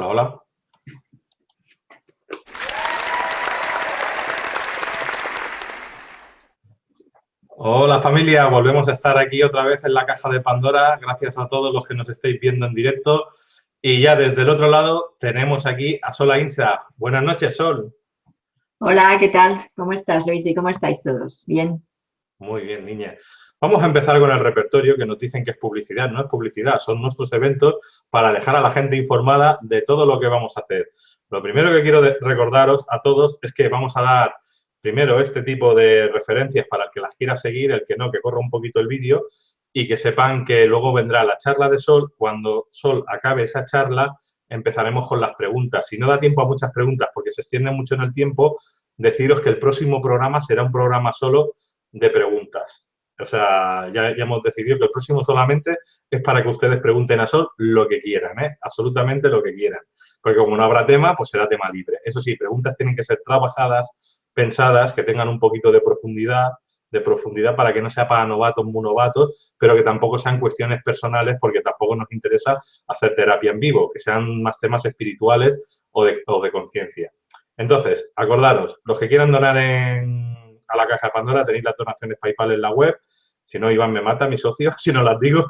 Hola, hola. Hola familia, volvemos a estar aquí otra vez en la caja de Pandora. Gracias a todos los que nos estáis viendo en directo. Y ya desde el otro lado tenemos aquí a Sol Ainsa. Buenas noches, Sol. Hola, ¿qué tal? ¿Cómo estás, Luis? ¿Y cómo estáis todos? ¿Bien? Muy bien, niña. Vamos a empezar con el repertorio, que nos dicen que es publicidad. No es publicidad, son nuestros eventos para dejar a la gente informada de todo lo que vamos a hacer. Lo primero que quiero recordaros a todos es que vamos a dar primero este tipo de referencias para el que las quiera seguir, el que no, que corra un poquito el vídeo y que sepan que luego vendrá la charla de Sol. Cuando Sol acabe esa charla, empezaremos con las preguntas. Si no da tiempo a muchas preguntas porque se extiende mucho en el tiempo, deciros que el próximo programa será un programa solo de preguntas. O sea, ya hemos decidido que el próximo solamente es para que ustedes pregunten a Sol lo que quieran, ¿eh? Absolutamente lo que quieran. Porque como no habrá tema, pues será tema libre. Eso sí, preguntas tienen que ser trabajadas, pensadas, que tengan un poquito de profundidad para que no sea para novatos, muy novatos, pero que tampoco sean cuestiones personales porque tampoco nos interesa hacer terapia en vivo, que sean más temas espirituales o de conciencia. Entonces, acordaros, los que quieran donar a la caja de Pandora, tenéis las donaciones PayPal en la web. Si no, Iván me mata, mi socio, si no las digo.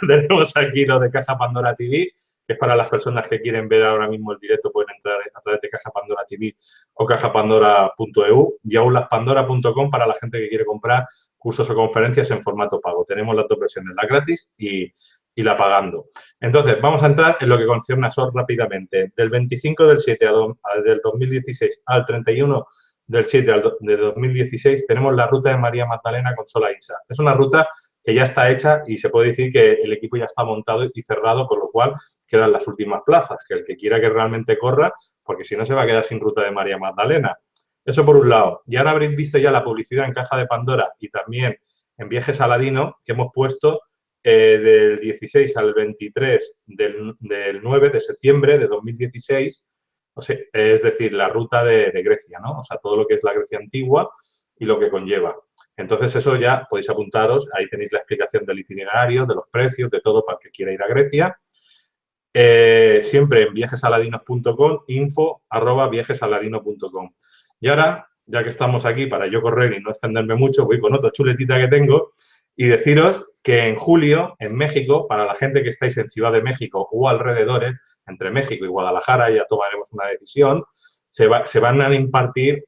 Tenemos aquí lo de Caja Pandora TV, que es para las personas que quieren ver ahora mismo el directo, pueden entrar a través de Caja Pandora TV o cajapandora.eu y aulaspandora.com para la gente que quiere comprar cursos o conferencias en formato pago. Tenemos las dos versiones, la gratis y la pagando. Entonces, vamos a entrar en lo que concierne a SOR rápidamente. Del 25 del 7 del 2016 al 31 del 7 de 2016 tenemos la ruta de María Magdalena con Sol Ainsa. Es una ruta que ya está hecha y se puede decir que el equipo ya está montado y cerrado, con lo cual quedan las últimas plazas, que el que quiera que realmente corra, porque si no se va a quedar sin ruta de María Magdalena. Eso por un lado. Y ahora habréis visto ya la publicidad en Caja de Pandora y también en Viajes Aladino, que hemos puesto del 16 al 23 del 9 de septiembre de 2016, o sea, es decir, la ruta de Grecia, ¿no? O sea, todo lo que es la Grecia antigua y lo que conlleva. Entonces, eso ya podéis apuntaros, ahí tenéis la explicación del itinerario, de los precios, de todo para el que quiera ir a Grecia. Siempre en viajesaladinos.com, info@viajesaladinos.com. Y ahora, ya que estamos aquí para yo correr y no extenderme mucho, voy con otra chuletita que tengo y deciros que en julio, en México, para la gente que estáis en Ciudad de México o alrededores, entre México y Guadalajara, ya tomaremos una decisión, se van a impartir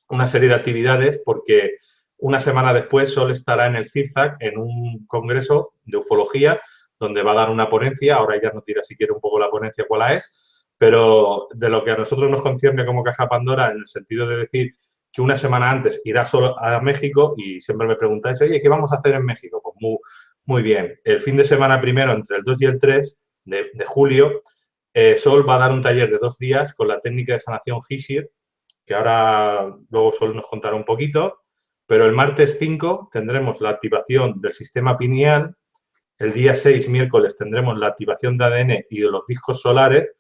una serie de actividades porque una semana después Sol estará en el CIRSAC en un congreso de ufología donde va a dar una ponencia. Ahora ella nos dirá si quiere un poco la ponencia cuál es, pero de lo que a nosotros nos concierne como Caja Pandora, en el sentido de decir que una semana antes irá solo a México y siempre me preguntáis, oye, ¿qué vamos a hacer en México? Pues muy bien. El fin de semana primero, entre el 2 y el 3 de julio, Sol va a dar un taller de 2 días con la técnica de sanación Hishir, que ahora luego Sol nos contará un poquito, pero el martes 5 tendremos la activación del sistema pineal, el día 6, miércoles, tendremos la activación de ADN y de los discos solares,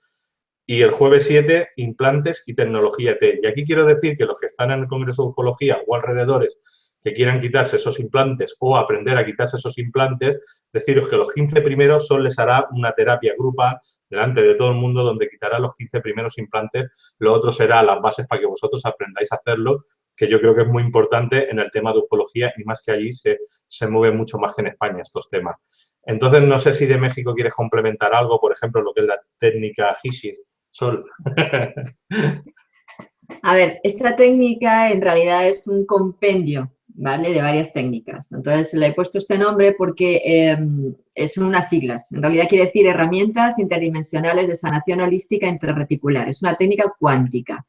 y el jueves 7, implantes y tecnología T. Y aquí quiero decir que los que están en el Congreso de Ufología o alrededores que quieran quitarse esos implantes o aprender a quitarse esos implantes, deciros que los 15 primeros Sol les hará una terapia grupal delante de todo el mundo donde quitará los 15 primeros implantes. Lo otro será las bases para que vosotros aprendáis a hacerlo, que yo creo que es muy importante en el tema de ufología y más que allí se mueve mucho más que en España estos temas. Entonces, no sé si de México quieres complementar algo, por ejemplo, lo que es la técnica Hishir. Sol. A ver, esta técnica en realidad es un compendio, ¿vale? De varias técnicas. Entonces le he puesto este nombre porque son unas siglas. En realidad quiere decir herramientas interdimensionales de sanación holística intrarreticular. Es una técnica cuántica.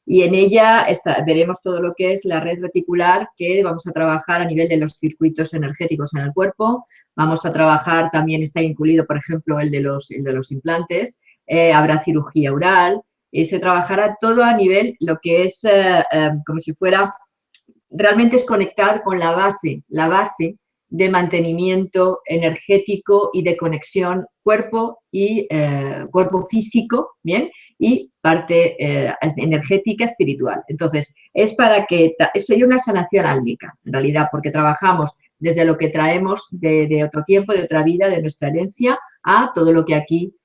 Y en ella veremos todo lo que es la red reticular, que vamos a trabajar a nivel de los circuitos energéticos en el cuerpo. Vamos a trabajar, también está incluido, por ejemplo, el de los implantes. Habrá cirugía oral. Se trabajará todo a nivel, lo que es como si fuera, realmente es conectar con la base de mantenimiento energético y de conexión cuerpo y cuerpo físico, ¿bien? Y parte energética espiritual. Entonces, es para que, sería una sanación álmica, en realidad, porque trabajamos desde lo que traemos de otro tiempo, de otra vida, de nuestra herencia, a todo lo que aquí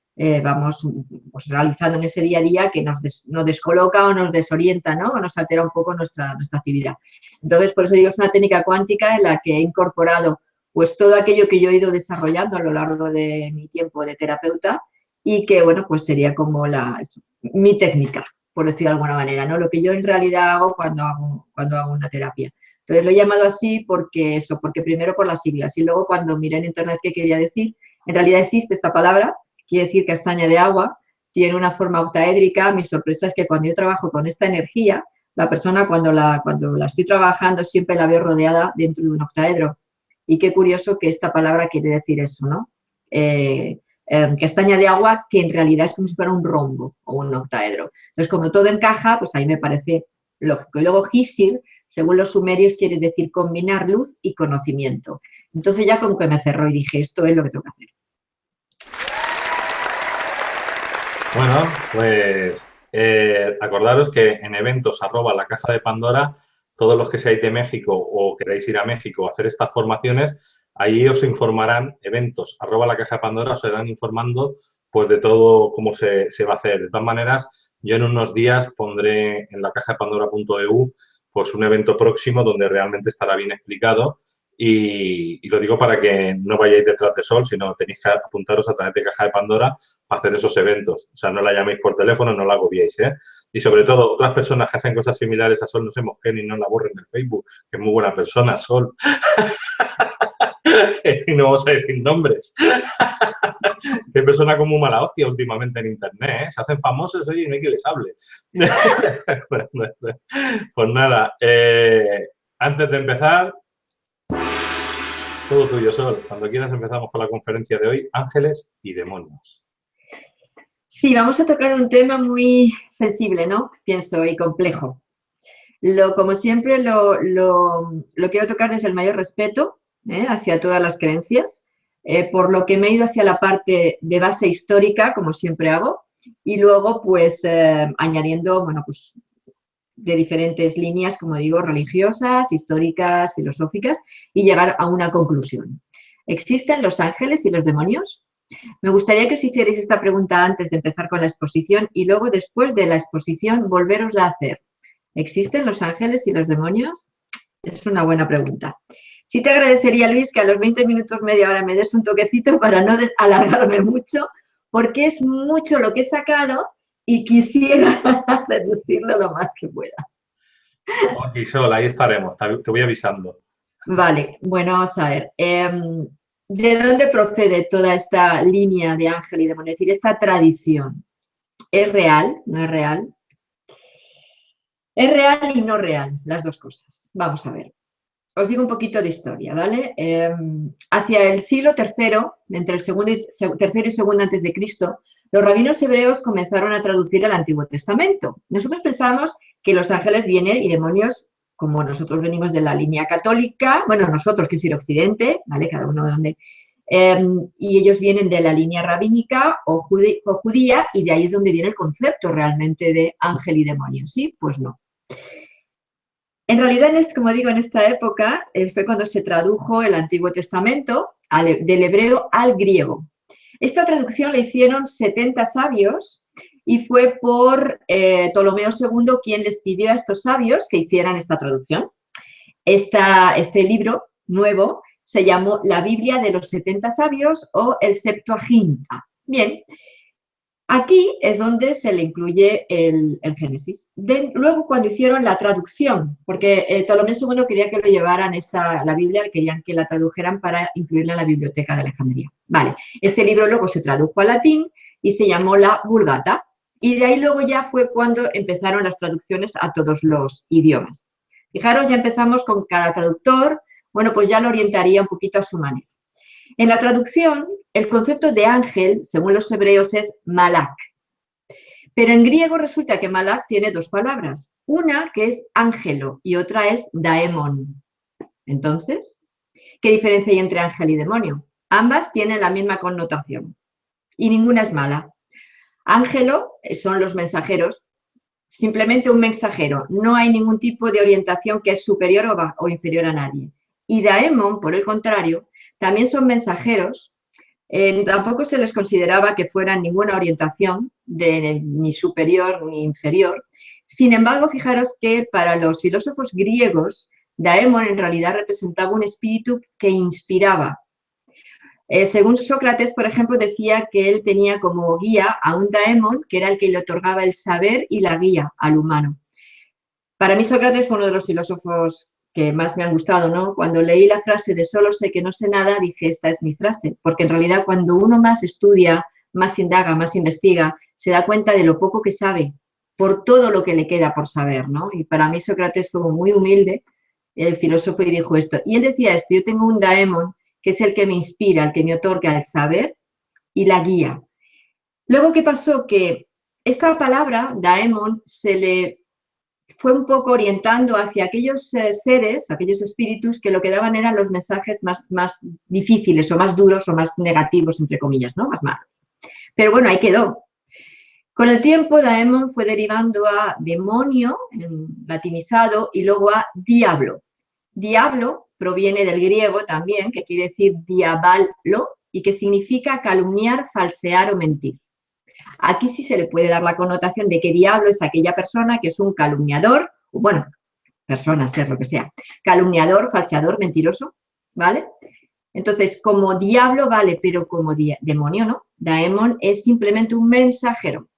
vamos pues, realizando en ese día a día que nos descoloca o nos desorienta, ¿no? O nos altera un poco nuestra actividad. Entonces, por eso digo, es una técnica cuántica en la que he incorporado pues todo aquello que yo he ido desarrollando a lo largo de mi tiempo de terapeuta y que, bueno, pues sería como mi técnica, por decirlo de alguna manera, ¿no? Lo que yo en realidad hago cuando hago una terapia. Entonces lo he llamado así porque primero por las siglas y luego cuando miré en internet qué quería decir, en realidad existe esta palabra, quiere decir castaña de agua, tiene una forma octaédrica. Mi sorpresa es que cuando yo trabajo con esta energía, la persona cuando la estoy trabajando siempre la veo rodeada dentro de un octaedro. Y qué curioso que esta palabra quiere decir eso, ¿no? Castaña de agua que en realidad es como si fuera un rombo o un octaedro. Entonces, como todo encaja, pues ahí me parece lógico. Y luego Gisir, según los sumerios, quiere decir combinar luz y conocimiento. Entonces ya como que me cerró y dije, esto es lo que tengo que hacer. Bueno, pues acordaros que en eventos @ la Caja de Pandora, todos los que seáis de México o queráis ir a México a hacer estas formaciones, ahí os informarán, eventos @ la Caja de Pandora, os irán informando pues de todo cómo se va a hacer. De todas maneras, yo en unos días pondré en la cajadepandora.eu pues un evento próximo donde realmente estará bien explicado. Y lo digo para que no vayáis detrás de Sol, sino tenéis que apuntaros a través de Caja de Pandora para hacer esos eventos. O sea, no la llaméis por teléfono, no la agobiéis, ¿eh? Y sobre todo, otras personas que hacen cosas similares a Sol, no se mosquen y no la borren del Facebook, que es muy buena persona, Sol. Y no vamos a decir nombres. Qué persona como mala hostia últimamente en Internet, ¿eh? Se hacen famosos, oye, y no hay que les hable. Pues nada, antes de empezar, todo tuyo, Sol. Cuando quieras empezamos con la conferencia de hoy, Ángeles y Demonios. Sí, vamos a tocar un tema muy sensible, ¿no? Pienso, y complejo. Como siempre, lo quiero tocar desde el mayor respeto hacia todas las creencias, por lo que me he ido hacia la parte de base histórica, como siempre hago, y luego, pues, añadiendo, bueno, pues, de diferentes líneas, como digo, religiosas, históricas, filosóficas, y llegar a una conclusión. ¿Existen los ángeles y los demonios? Me gustaría que os hicierais esta pregunta antes de empezar con la exposición y luego, después de la exposición, volverosla a hacer. ¿Existen los ángeles y los demonios? Es una buena pregunta. Sí te agradecería, Luis, que a los 20 minutos, media hora, me des un toquecito para no alargarme mucho, porque es mucho lo que he sacado y quisiera reducirlo lo más que pueda. Ok, Sol, ahí estaremos, te voy avisando. Vale, bueno, vamos a ver. ¿De dónde procede toda esta línea de ángel y demonio? Es decir, esta tradición. ¿Es real? ¿No es real? Es real y no real, las dos cosas. Vamos a ver. Os digo un poquito de historia, ¿vale? Hacia el siglo III, entre el tercero y segundo antes de Cristo, los rabinos hebreos comenzaron a traducir el Antiguo Testamento. Nosotros pensamos que los ángeles vienen y demonios, como nosotros venimos de la línea católica, bueno, nosotros, que es ir Occidente, ¿vale? Cada uno de donde... y ellos vienen de la línea rabínica o judía, y de ahí es donde viene el concepto realmente de ángel y demonio, ¿sí? Pues no. En realidad, como digo, en esta época fue cuando se tradujo el Antiguo Testamento del hebreo al griego. Esta traducción la hicieron 70 sabios y fue por Ptolomeo II quien les pidió a estos sabios que hicieran esta traducción. Este libro nuevo se llamó La Biblia de los 70 sabios o el Septuaginta. Bien. Aquí es donde se le incluye el Génesis. Luego, cuando hicieron la traducción, porque Ptolomeo II quería que lo llevaran la Biblia, querían que la tradujeran para incluirla en la biblioteca de Alejandría. Vale, este libro luego se tradujo al latín y se llamó la Vulgata. Y de ahí luego ya fue cuando empezaron las traducciones a todos los idiomas. Fijaros, ya empezamos con cada traductor, bueno, pues ya lo orientaría un poquito a su manera. En la traducción, el concepto de ángel, según los hebreos, es malak. Pero en griego resulta que malak tiene dos palabras. Una que es ángelo y otra es daemon. Entonces, ¿qué diferencia hay entre ángel y demonio? Ambas tienen la misma connotación y ninguna es mala. Ángelo son los mensajeros, simplemente un mensajero. No hay ningún tipo de orientación que es superior o inferior a nadie. Y daemon, por el contrario, también son mensajeros, Tampoco se les consideraba que fueran ninguna orientación ni superior ni inferior. Sin embargo, fijaros que para los filósofos griegos, Daemon en realidad representaba un espíritu que inspiraba. Según Sócrates, por ejemplo, decía que él tenía como guía a un daemon, que era el que le otorgaba el saber y la guía al humano. Para mí Sócrates fue uno de los filósofos que más me han gustado, ¿no? Cuando leí la frase de solo sé que no sé nada, dije, esta es mi frase, porque en realidad cuando uno más estudia, más indaga, más investiga, se da cuenta de lo poco que sabe, por todo lo que le queda por saber, ¿no? Y para mí Sócrates fue muy humilde, el filósofo, y dijo esto. Y él decía esto, yo tengo un daemon, que es el que me inspira, el que me otorga el saber y la guía. Luego, ¿qué pasó? Que esta palabra, daemon, se le fue un poco orientando hacia aquellos seres, aquellos espíritus que lo que daban eran los mensajes más difíciles o más duros o más negativos, entre comillas, ¿no? Más malos. Pero bueno, ahí quedó. Con el tiempo, daemon fue derivando a demonio, en latinizado, y luego a diablo. Diablo proviene del griego también, que quiere decir diabalo, y que significa calumniar, falsear o mentir. Aquí sí se le puede dar la connotación de que diablo es aquella persona que es un calumniador, bueno, persona, ser lo que sea, calumniador, falseador, mentiroso, ¿vale? Entonces, como diablo vale, pero como demonio no. Daemon es simplemente un mensajero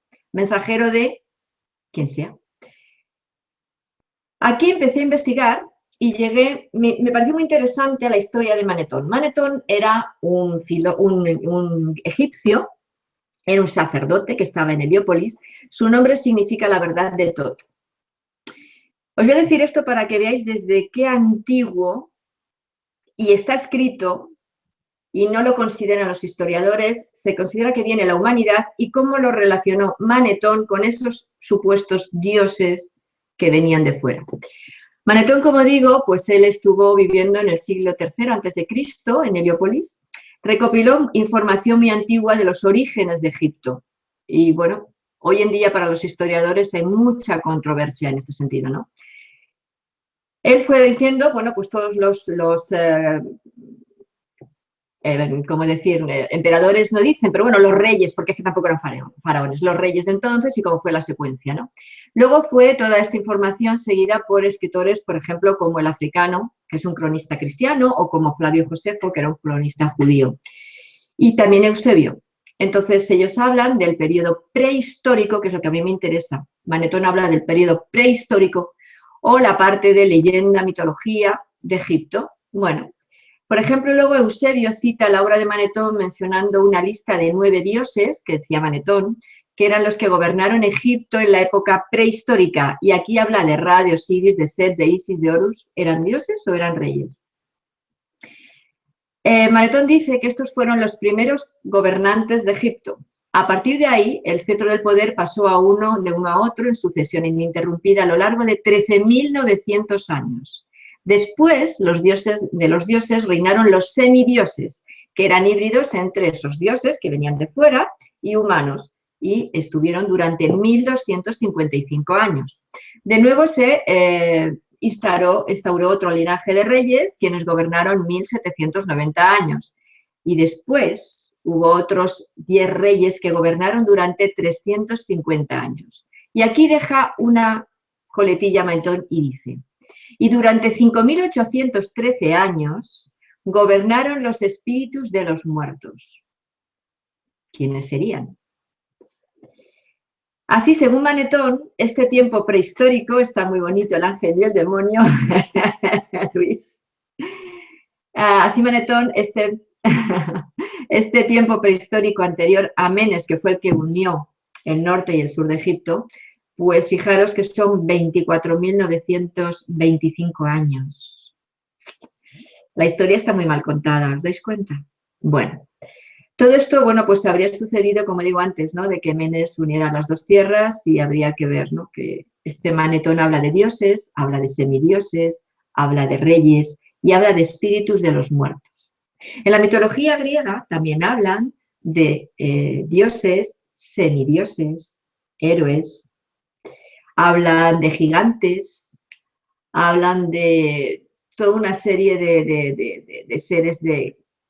de quien sea. Aquí empecé a investigar y llegué, me pareció muy interesante la historia de Manetón. Manetón era un egipcio, era un sacerdote que estaba en Heliópolis. Su nombre significa la verdad de todo. Os voy a decir esto para que veáis desde qué antiguo, y está escrito, y no lo consideran los historiadores, se considera que viene la humanidad y cómo lo relacionó Manetón con esos supuestos dioses que venían de fuera. Manetón, como digo, pues él estuvo viviendo en el siglo III a.C. en Heliópolis, recopiló información muy antigua de los orígenes de Egipto. Y bueno, hoy en día para los historiadores hay mucha controversia en este sentido, ¿no? Él fue diciendo, bueno, pues todos como decir, emperadores no dicen, pero bueno, los reyes, porque es que tampoco eran faraones, los reyes de entonces y cómo fue la secuencia, ¿no? Luego fue toda esta información seguida por escritores, por ejemplo, como el Africano, que es un cronista cristiano, o como Flavio Josefo, que era un cronista judío, y también Eusebio. Entonces, ellos hablan del periodo prehistórico, que es lo que a mí me interesa. Manetón habla del periodo prehistórico o la parte de leyenda, mitología de Egipto. Bueno, por ejemplo, luego Eusebio cita la obra de Manetón mencionando una lista de 9 dioses, que decía Manetón, que eran los que gobernaron Egipto en la época prehistórica. Y aquí habla de Ra, de Osiris, de Set, de Isis, de Horus. ¿Eran dioses o eran reyes? Manetón dice que estos fueron los primeros gobernantes de Egipto. A partir de ahí, el cetro del poder pasó de uno a otro en sucesión ininterrumpida a lo largo de 13.900 años. Después, de los dioses reinaron los semidioses, que eran híbridos entre esos dioses que venían de fuera y humanos, y estuvieron durante 1.255 años. De nuevo se instauró otro linaje de reyes, quienes gobernaron 1.790 años. Y después hubo otros 10 reyes que gobernaron durante 350 años. Y aquí deja una coletilla Manetón y dice: y durante 5.813 años gobernaron los espíritus de los muertos. ¿Quiénes serían? Así, según Manetón, este tiempo prehistórico, está muy bonito el ángel y el demonio, Luis. Así Manetón, este tiempo prehistórico anterior a Menes, que fue el que unió el norte y el sur de Egipto, pues fijaros que son 24.925 años. La historia está muy mal contada, ¿os dais cuenta? Bueno, todo esto, bueno, pues habría sucedido, como digo antes, ¿no? De que Menes uniera las dos tierras y habría que ver, ¿no? Que este Manetón habla de dioses, habla de semidioses, habla de reyes y habla de espíritus de los muertos. En la mitología griega también hablan de dioses, semidioses, héroes, hablan de gigantes, hablan de toda una serie de seres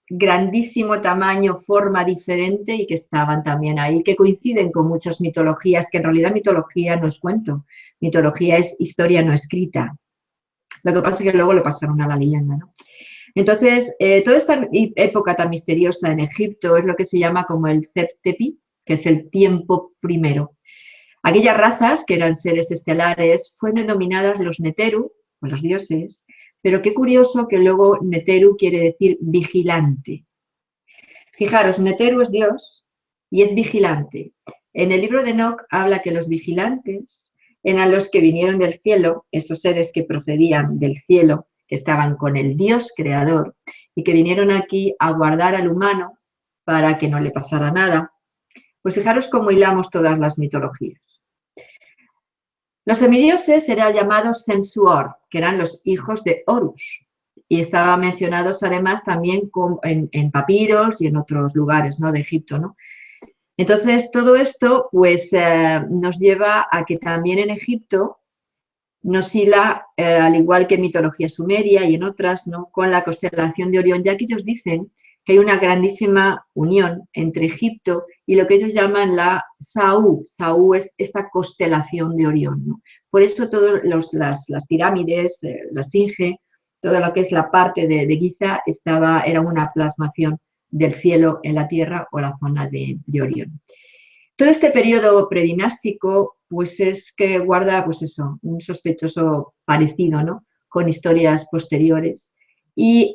grandísimo tamaño, forma diferente y que estaban también ahí, que coinciden con muchas mitologías, que en realidad mitología no es cuento, mitología es historia no escrita. Lo que pasa es que luego lo pasaron a la leyenda, ¿no? Entonces, toda esta época tan misteriosa en Egipto es lo que se llama como el Zep-Tepi, que es el tiempo primero. Aquellas razas, que eran seres estelares, fueron denominadas los Neteru, o los dioses, pero qué curioso que luego Neteru quiere decir vigilante. Fijaros, Neteru es Dios y es vigilante. En el libro de Enoc habla que los vigilantes eran los que vinieron del cielo, esos seres que procedían del cielo, que estaban con el Dios creador y que vinieron aquí a guardar al humano para que no le pasara nada. Pues fijaros cómo hilamos todas las mitologías. Los semidioses eran llamados Sensuor, que eran los hijos de Horus, y estaban mencionados además también en papiros y en otros lugares, ¿no?, de Egipto, ¿no? Entonces, todo esto pues, nos lleva a que también en Egipto nos hila, al igual que en mitología sumeria y en otras, ¿no?, con la constelación de Orión, ya que ellos dicen que hay una grandísima unión entre Egipto y lo que ellos llaman la Sau. Sau es esta constelación de Orión, ¿no? Por eso todas las pirámides, la Esfinge, todo lo que es la parte de Giza era una plasmación del cielo en la tierra o la zona de Orión. Todo este periodo predinástico pues es que guarda pues eso, un sospechoso parecido, ¿no?, con historias posteriores. Y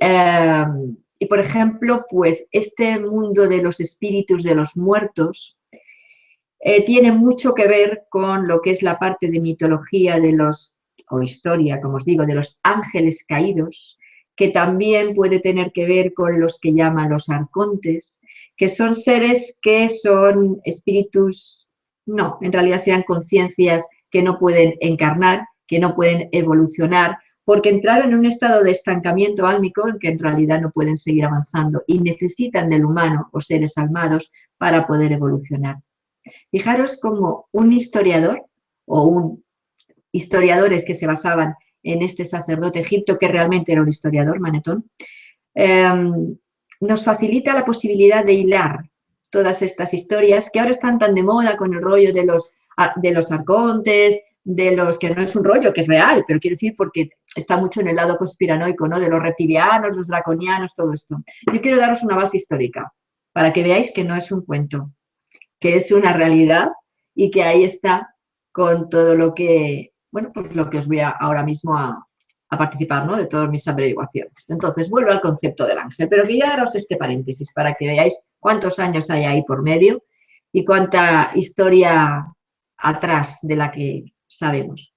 por ejemplo, pues este mundo de los espíritus de los muertos tiene mucho que ver con lo que es la parte de mitología o historia, como os digo, de los ángeles caídos, que también puede tener que ver con los que llaman los arcontes, que son seres que son espíritus, no, en realidad sean conciencias que no pueden encarnar, que no pueden evolucionar, porque entraron en un estado de estancamiento álmico en que en realidad no pueden seguir avanzando y necesitan del humano o seres almados para poder evolucionar. Fijaros cómo un historiador o historiadores que se basaban en este sacerdote egipto, que realmente era un historiador, Manetón, nos facilita la posibilidad de hilar todas estas historias que ahora están tan de moda con el rollo de los arcontes, de los que no es un rollo, que es real, pero quiero decir porque está mucho en el lado conspiranoico, ¿no?, de los reptilianos, los draconianos, todo esto. Yo quiero daros una base histórica para que veáis que no es un cuento, que es una realidad y que ahí está con todo lo que, bueno, pues lo que os voy ahora mismo a participar, ¿no?, de todas mis averiguaciones. Entonces, vuelvo al concepto del ángel, pero que ya daros este paréntesis para que veáis cuántos años hay ahí por medio y cuánta historia atrás de la que sabemos.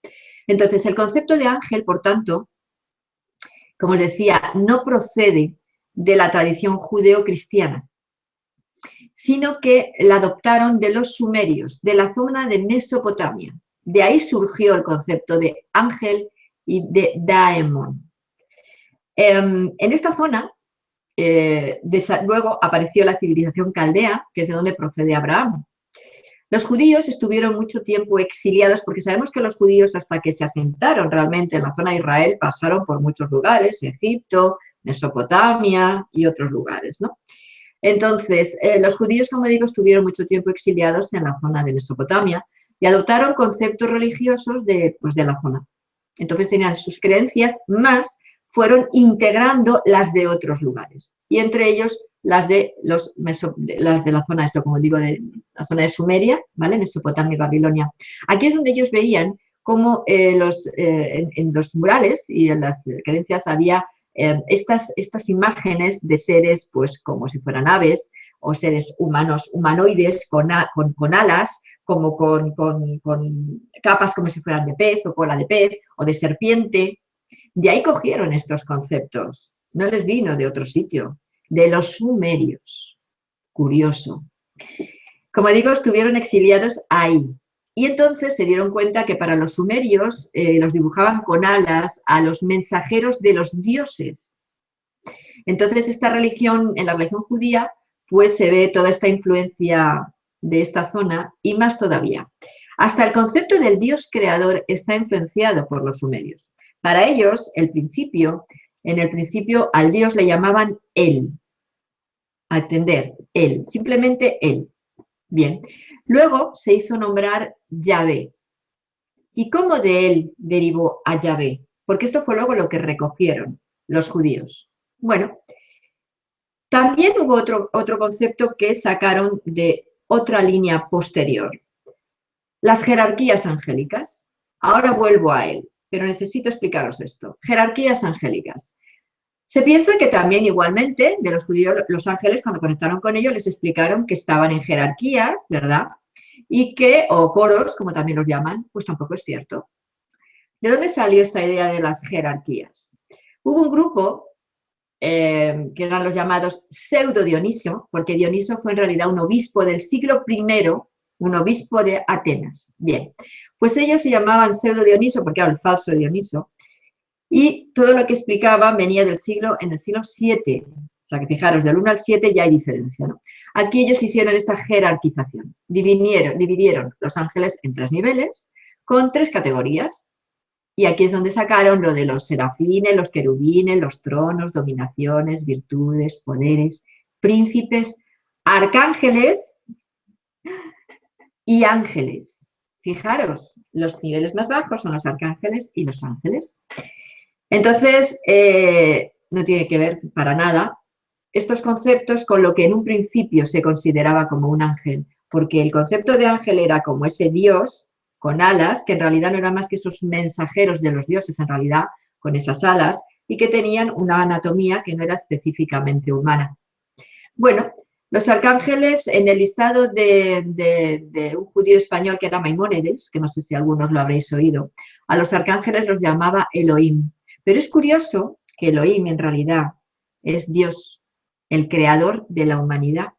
Entonces, el concepto de ángel, por tanto, como os decía, no procede de la tradición judeocristiana, sino que la adoptaron de los sumerios, de la zona de Mesopotamia. De ahí surgió el concepto de ángel y de daemon. En esta zona, luego apareció la civilización caldea, que es de donde procede Abraham. Los judíos estuvieron mucho tiempo exiliados, porque sabemos que los judíos, hasta que se asentaron realmente en la zona de Israel, pasaron por muchos lugares, Egipto, Mesopotamia y otros lugares, ¿no? Entonces, los judíos, como digo, estuvieron mucho tiempo exiliados en la zona de Mesopotamia y adoptaron conceptos religiosos de la zona. Entonces tenían sus creencias, más fueron integrando las de otros lugares. Y entre ellos las de la zona, esto como digo, de la zona de Sumeria, ¿vale?, Mesopotamia y Babilonia. Aquí es donde ellos veían cómo en los murales y en las creencias había estas imágenes de seres, pues como si fueran aves, o seres humanos, humanoides con alas, como con capas como si fueran de pez o cola de pez o de serpiente. De ahí cogieron estos conceptos, no les vino de otro sitio, de los sumerios. Curioso. Como digo, estuvieron exiliados ahí. Y entonces se dieron cuenta que para los sumerios los dibujaban con alas a los mensajeros de los dioses. Entonces esta religión, en la religión judía, pues se ve toda esta influencia de esta zona y más todavía. Hasta el concepto del Dios creador está influenciado por los sumerios. Para ellos, en el principio al Dios le llamaban El. atender, él, simplemente él. Bien, luego se hizo nombrar Yahvé. ¿Y cómo de él derivó a Yahvé? Porque esto fue luego lo que recogieron los judíos. Bueno, también hubo otro concepto que sacaron de otra línea posterior. Las jerarquías angélicas. Ahora vuelvo a él, pero necesito explicaros esto. Jerarquías angélicas. Se piensa que también igualmente de los judíos, los ángeles, cuando conectaron con ellos, les explicaron que estaban en jerarquías, ¿verdad? Y que, o coros, como también los llaman, pues tampoco es cierto. ¿De dónde salió esta idea de las jerarquías? Hubo un grupo que eran los llamados pseudo Dioniso, porque Dioniso fue en realidad un obispo del siglo I, un obispo de Atenas. Bien, pues ellos se llamaban pseudo Dioniso, porque era el falso Dioniso, y todo lo que explicaban venía en el siglo VII. O sea que fijaros, del 1 al 7 ya hay diferencia, ¿no? Aquí ellos hicieron esta jerarquización. Dividieron los ángeles en 3 niveles, con 3 categorías. Y aquí es donde sacaron lo de los serafines, los querubines, los tronos, dominaciones, virtudes, poderes, príncipes, arcángeles y ángeles. Fijaros, los niveles más bajos son los arcángeles y los ángeles. Entonces, no tiene que ver para nada estos conceptos con lo que en un principio se consideraba como un ángel, porque el concepto de ángel era como ese Dios con alas, que en realidad no eran más que esos mensajeros de los dioses, en realidad, con esas alas, y que tenían una anatomía que no era específicamente humana. Bueno, los arcángeles, en el listado de un judío español que era Maimónides, que no sé si algunos lo habréis oído, a los arcángeles los llamaba Elohim. Pero es curioso que Elohim en realidad es Dios, el creador de la humanidad.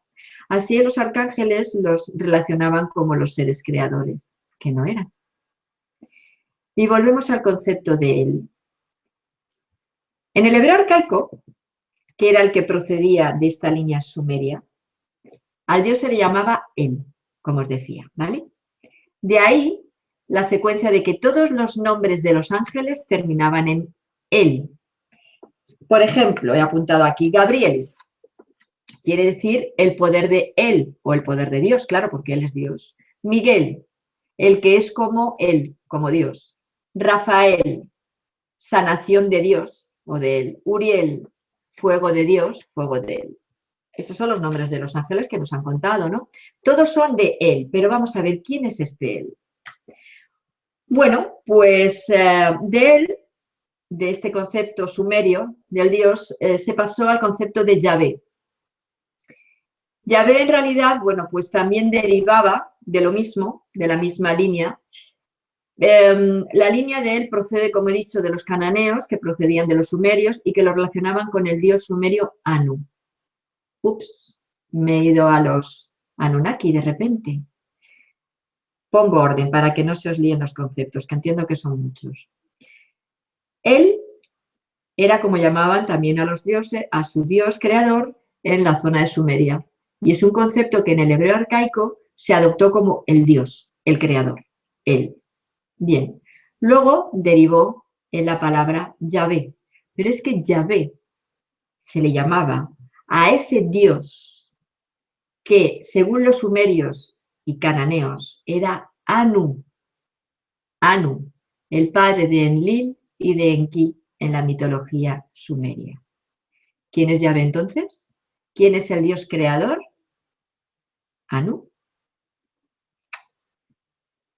Así los arcángeles los relacionaban como los seres creadores, que no eran. Y volvemos al concepto de él. En el hebreo arcaico, que era el que procedía de esta línea sumeria, al Dios se le llamaba él, como os decía, ¿vale? De ahí la secuencia de que todos los nombres de los ángeles terminaban en él. Por ejemplo, he apuntado aquí Gabriel. Quiere decir el poder de él o el poder de Dios, claro, porque él es Dios. Miguel, el que es como él, como Dios. Rafael, sanación de Dios o de él. Uriel, fuego de Dios, fuego de él. Estos son los nombres de los ángeles que nos han contado, ¿no? Todos son de él, pero vamos a ver quién es este él. Bueno, pues de él, de este concepto sumerio del Dios, se pasó al concepto de Yahvé. Yahvé en realidad, bueno, pues también derivaba de lo mismo, de la misma línea. La línea de él procede, como he dicho, de los cananeos, que procedían de los sumerios y que lo relacionaban con el dios sumerio Anu. Ups, me he ido a los Anunnaki de repente. Pongo orden para que no se os líen los conceptos, que entiendo que son muchos. Él era como llamaban también a los dioses, a su dios creador en la zona de Sumeria. Y es un concepto que en el hebreo arcaico se adoptó como el dios, el creador, él. Bien, luego derivó en la palabra Yahvé. Pero es que Yahvé se le llamaba a ese dios que, según los sumerios y cananeos, era Anu. Anu, el padre de Enlil y de Enki en la mitología sumeria. ¿Quién es Yahvé entonces? ¿Quién es el dios creador? Anu.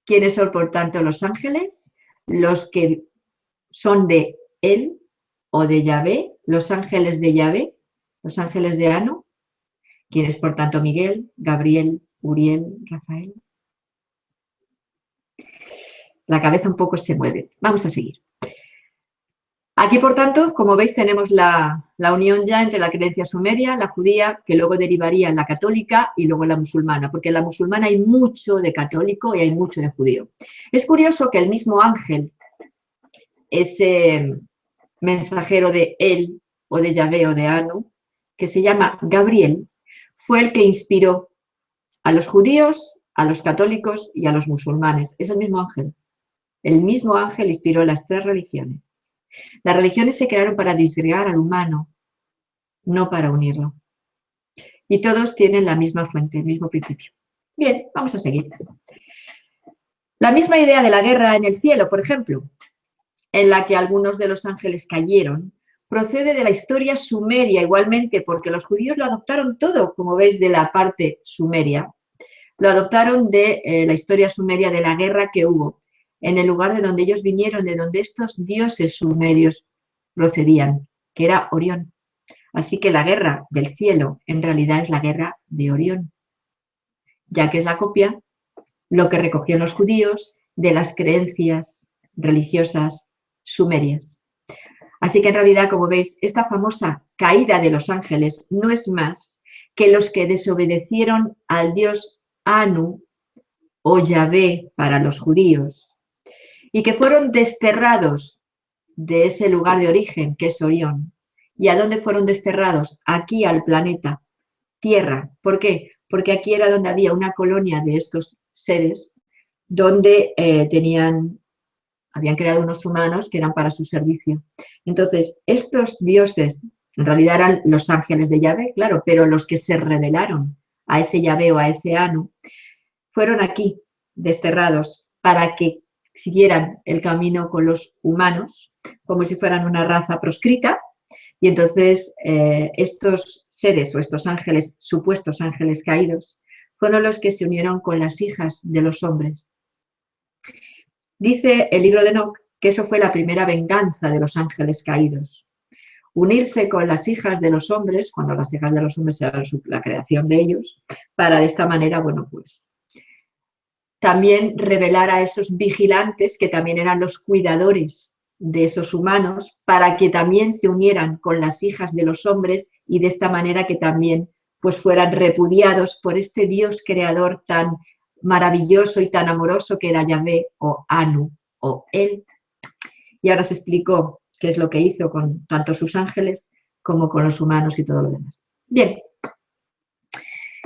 ¿Quiénes son, por tanto, los ángeles? Los que son de él o de Yahvé, los ángeles de Yahvé, los ángeles de Anu. ¿Quién es, por tanto, Miguel, Gabriel, Uriel, Rafael? La cabeza un poco se mueve. Vamos a seguir. Aquí, por tanto, como veis, tenemos la unión ya entre la creencia sumeria, la judía, que luego derivaría en la católica y luego en la musulmana, porque en la musulmana hay mucho de católico y hay mucho de judío. Es curioso que el mismo ángel, ese mensajero de él, o de Yahvé, o de Anu, que se llama Gabriel, fue el que inspiró a los judíos, a los católicos y a los musulmanes. Es el mismo ángel. El mismo ángel inspiró las 3 religiones. Las religiones se crearon para disgregar al humano, no para unirlo. y todos tienen la misma fuente, el mismo principio. Bien, vamos a seguir. La misma idea de la guerra en el cielo, por ejemplo, en la que algunos de los ángeles cayeron, procede de la historia sumeria igualmente, porque los judíos lo adoptaron todo, como veis, de la parte sumeria. Lo adoptaron de la historia sumeria de la guerra que hubo en el lugar de donde ellos vinieron, de donde estos dioses sumerios procedían, que era Orión. Así que la guerra del cielo en realidad es la guerra de Orión, ya que es la copia, lo que recogieron los judíos de las creencias religiosas sumerias. Así que en realidad, como veis, esta famosa caída de los ángeles no es más que los que desobedecieron al dios Anu o Yahvé para los judíos y que fueron desterrados de ese lugar de origen que es Orión. ¿Y a dónde fueron desterrados? Aquí al planeta Tierra. ¿Por qué? Porque aquí era donde había una colonia de estos seres donde habían creado unos humanos que eran para su servicio. Entonces, estos dioses en realidad eran los ángeles de Yahvé, claro, pero los que se rebelaron a ese Yahvé o a ese Anu fueron aquí desterrados para que siguieran el camino con los humanos, como si fueran una raza proscrita. Y entonces estos seres o estos ángeles, supuestos ángeles caídos, fueron los que se unieron con las hijas de los hombres. Dice el libro de Enoc que eso fue la primera venganza de los ángeles caídos. Unirse con las hijas de los hombres, cuando las hijas de los hombres eran la creación de ellos, para de esta manera, bueno, pues también revelar a esos vigilantes que también eran los cuidadores de esos humanos, para que también se unieran con las hijas de los hombres y de esta manera que también pues fueran repudiados por este Dios creador tan maravilloso y tan amoroso que era Yahvé o Anu o Él. Y ahora se explicó qué es lo que hizo con tanto sus ángeles como con los humanos y todo lo demás. Bien,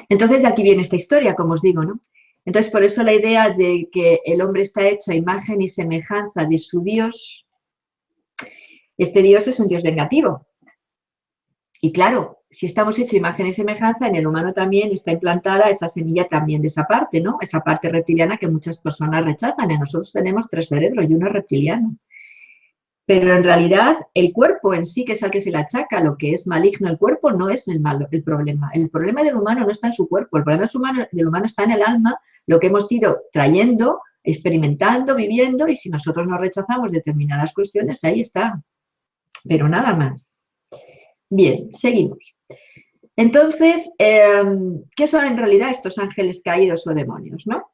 entonces aquí viene esta historia, como os digo, ¿no? Entonces, por eso la idea de que el hombre está hecho a imagen y semejanza de su Dios, este Dios es un Dios vengativo. Y claro, si estamos hechos a imagen y semejanza, en el humano también está implantada esa semilla también de esa parte, ¿no? Esa parte reptiliana que muchas personas rechazan. En nosotros tenemos 3 cerebros y uno es reptiliano. Pero en realidad el cuerpo en sí, que es al que se le achaca lo que es maligno, el cuerpo no es el malo, el problema. El problema del humano no está en su cuerpo, el problema del humano está en el alma, lo que hemos ido trayendo, experimentando, viviendo, y si nosotros no rechazamos determinadas cuestiones, ahí está. Pero nada más. Bien, seguimos. Entonces, ¿qué son en realidad estos ángeles caídos o demonios, no?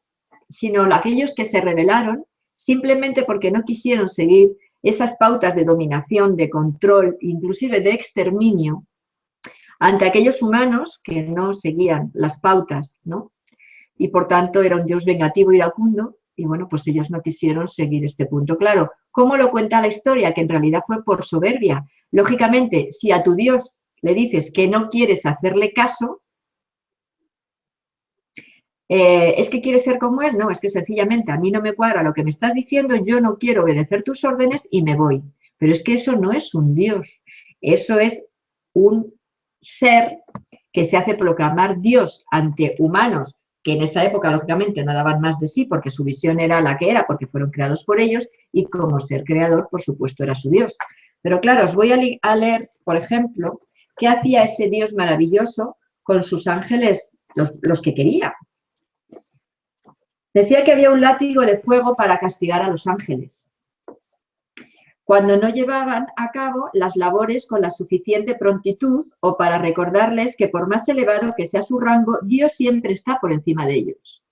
Sino aquellos que se rebelaron simplemente porque no quisieron seguir esas pautas de dominación, de control, inclusive de exterminio, ante aquellos humanos que no seguían las pautas, ¿no? Y por tanto era un Dios vengativo, iracundo, y bueno, pues ellos no quisieron seguir este punto. Claro, ¿cómo lo cuenta la historia? Que en realidad fue por soberbia. Lógicamente, si a tu Dios le dices que no quieres hacerle caso, ¿es que quieres ser como él? No, es que sencillamente a mí no me cuadra lo que me estás diciendo, yo no quiero obedecer tus órdenes y me voy. Pero es que eso no es un Dios, eso es un ser que se hace proclamar Dios ante humanos que en esa época, lógicamente, no daban más de sí porque su visión era la que era, porque fueron creados por ellos, y como ser creador, por supuesto, era su Dios. Pero claro, os voy a leer, por ejemplo, qué hacía ese Dios maravilloso con sus ángeles, los que quería. Decía que había un látigo de fuego para castigar a los ángeles, cuando no llevaban a cabo las labores con la suficiente prontitud o para recordarles que por más elevado que sea su rango, Dios siempre está por encima de ellos.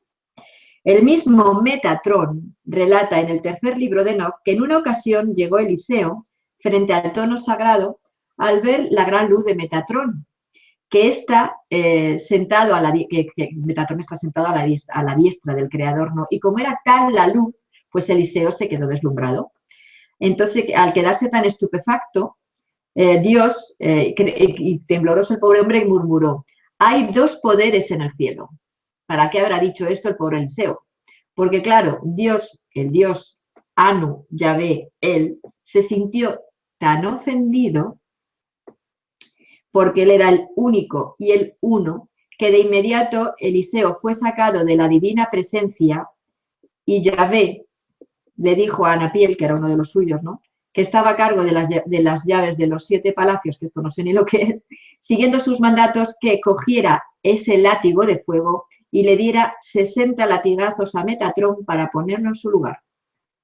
El mismo Metatrón relata en el 3er libro de Enoc que en una ocasión llegó Eliseo frente al trono sagrado al ver la gran luz de Metatrón, que está sentado Metatrón está sentado a la diestra del Creador, ¿no? Y como era tal la luz, pues Eliseo se quedó deslumbrado. Entonces, al quedarse tan estupefacto, Dios, y tembloroso el pobre hombre, murmuró: hay 2 poderes en el cielo. ¿Para qué habrá dicho esto el pobre Eliseo? Porque claro, Dios, el Dios Anu, Yahvé, él, se sintió tan ofendido porque él era el único y el uno, que de inmediato Eliseo fue sacado de la divina presencia y Yahvé le dijo a Anapiel, que era uno de los suyos, ¿no?, que estaba a cargo de las llaves de los 7 palacios, que esto no sé ni lo que es, siguiendo sus mandatos, que cogiera ese látigo de fuego y le diera 60 latigazos a Metatrón para ponerlo en su lugar.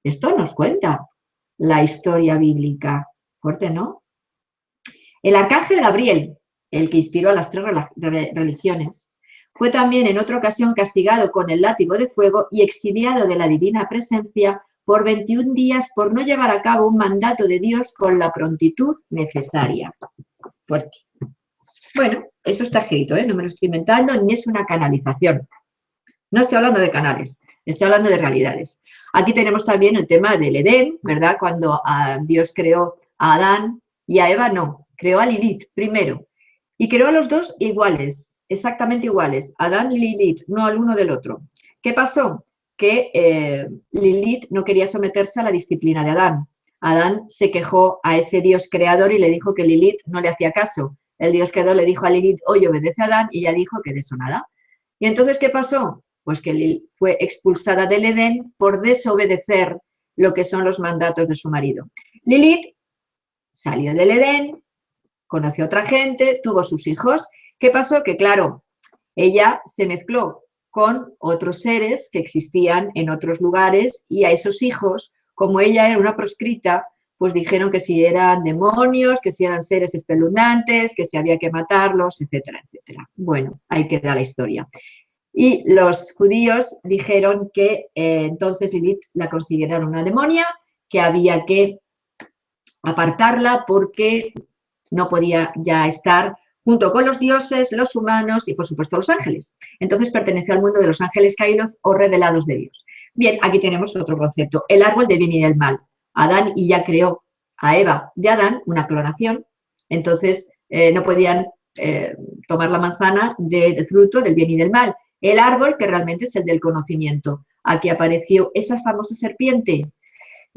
Esto nos cuenta la historia bíblica. Fuerte, ¿no? El arcángel Gabriel, el que inspiró a las 3 religiones, fue también en otra ocasión castigado con el látigo de fuego y exiliado de la divina presencia por 21 días por no llevar a cabo un mandato de Dios con la prontitud necesaria. Fuerte. Bueno, eso está escrito, ¿eh? No me lo estoy inventando, ni es una canalización. No estoy hablando de canales, estoy hablando de realidades. Aquí tenemos también el tema del Edén, ¿verdad? Cuando Dios creó a Adán y a Eva, no, creó a Lilith primero. Y creó a los dos iguales, exactamente iguales, Adán y Lilith, no al uno del otro. ¿Qué pasó? Que Lilith no quería someterse a la disciplina de Adán. Adán se quejó a ese Dios creador y le dijo que Lilith no le hacía caso. El Dios creador le dijo a Lilith, oye, obedece a Adán, y ella dijo que de eso nada. ¿Y entonces qué pasó? Pues que Lilith fue expulsada del Edén por desobedecer lo que son los mandatos de su marido. Lilith salió del Edén, conoció a otra gente, tuvo sus hijos. ¿Qué pasó? Que claro, ella se mezcló con otros seres que existían en otros lugares y a esos hijos, como ella era una proscrita, pues dijeron que si eran demonios, que si eran seres espeluznantes, que si había que matarlos, etcétera, etcétera. Bueno, ahí queda la historia. Y los judíos dijeron que entonces Lilith la consideraron una demonia, que había que apartarla porque no podía ya estar junto con los dioses, los humanos y, por supuesto, los ángeles. Entonces perteneció al mundo de los ángeles caídos o revelados de Dios. Bien, aquí tenemos otro concepto, el árbol del bien y del mal. Adán y ya creó a Eva de Adán, una clonación, entonces no podían tomar la manzana del fruto del bien y del mal. El árbol, que realmente es el del conocimiento. Aquí apareció esa famosa serpiente.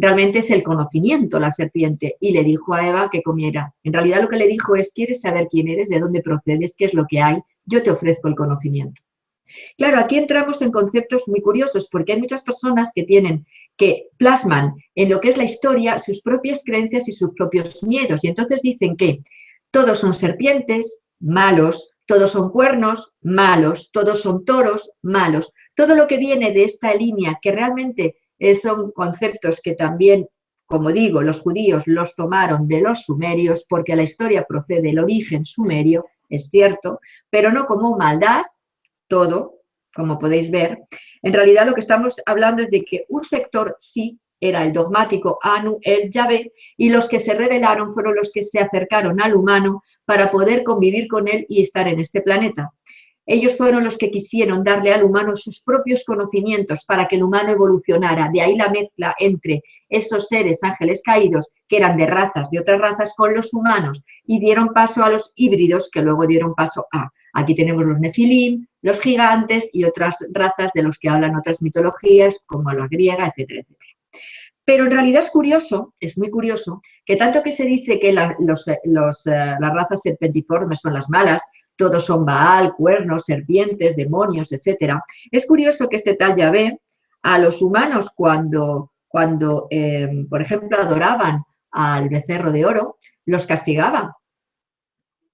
Realmente es el conocimiento, la serpiente, y le dijo a Eva que comiera. En realidad lo que le dijo es, ¿quieres saber quién eres, de dónde procedes, qué es lo que hay? Yo te ofrezco el conocimiento. Claro, aquí entramos en conceptos muy curiosos porque hay muchas personas que plasman en lo que es la historia sus propias creencias y sus propios miedos, y entonces dicen que todos son serpientes, malos, todos son cuernos, malos, todos son toros, malos. Todo lo que viene de esta línea que realmente son conceptos que también, como digo, los judíos los tomaron de los sumerios porque la historia procede del origen sumerio, es cierto, pero no como maldad, todo, como podéis ver. En realidad lo que estamos hablando es de que un sector sí era el dogmático Anu, el Yahvé, y los que se rebelaron fueron los que se acercaron al humano para poder convivir con él y estar en este planeta. Ellos fueron los que quisieron darle al humano sus propios conocimientos para que el humano evolucionara. De ahí la mezcla entre esos seres ángeles caídos, que eran de razas, de otras razas, con los humanos, y dieron paso a los híbridos, que luego dieron paso a... Aquí tenemos los nefilim, los gigantes y otras razas de los que hablan otras mitologías, como la griega, etcétera, etcétera. Pero en realidad es curioso, es muy curioso, que tanto que se dice que las razas serpentiformes son las malas, todos son Baal, cuernos, serpientes, demonios, etcétera. Es curioso que este tal Yahvé a los humanos cuando por ejemplo, adoraban al becerro de oro, los castigaba.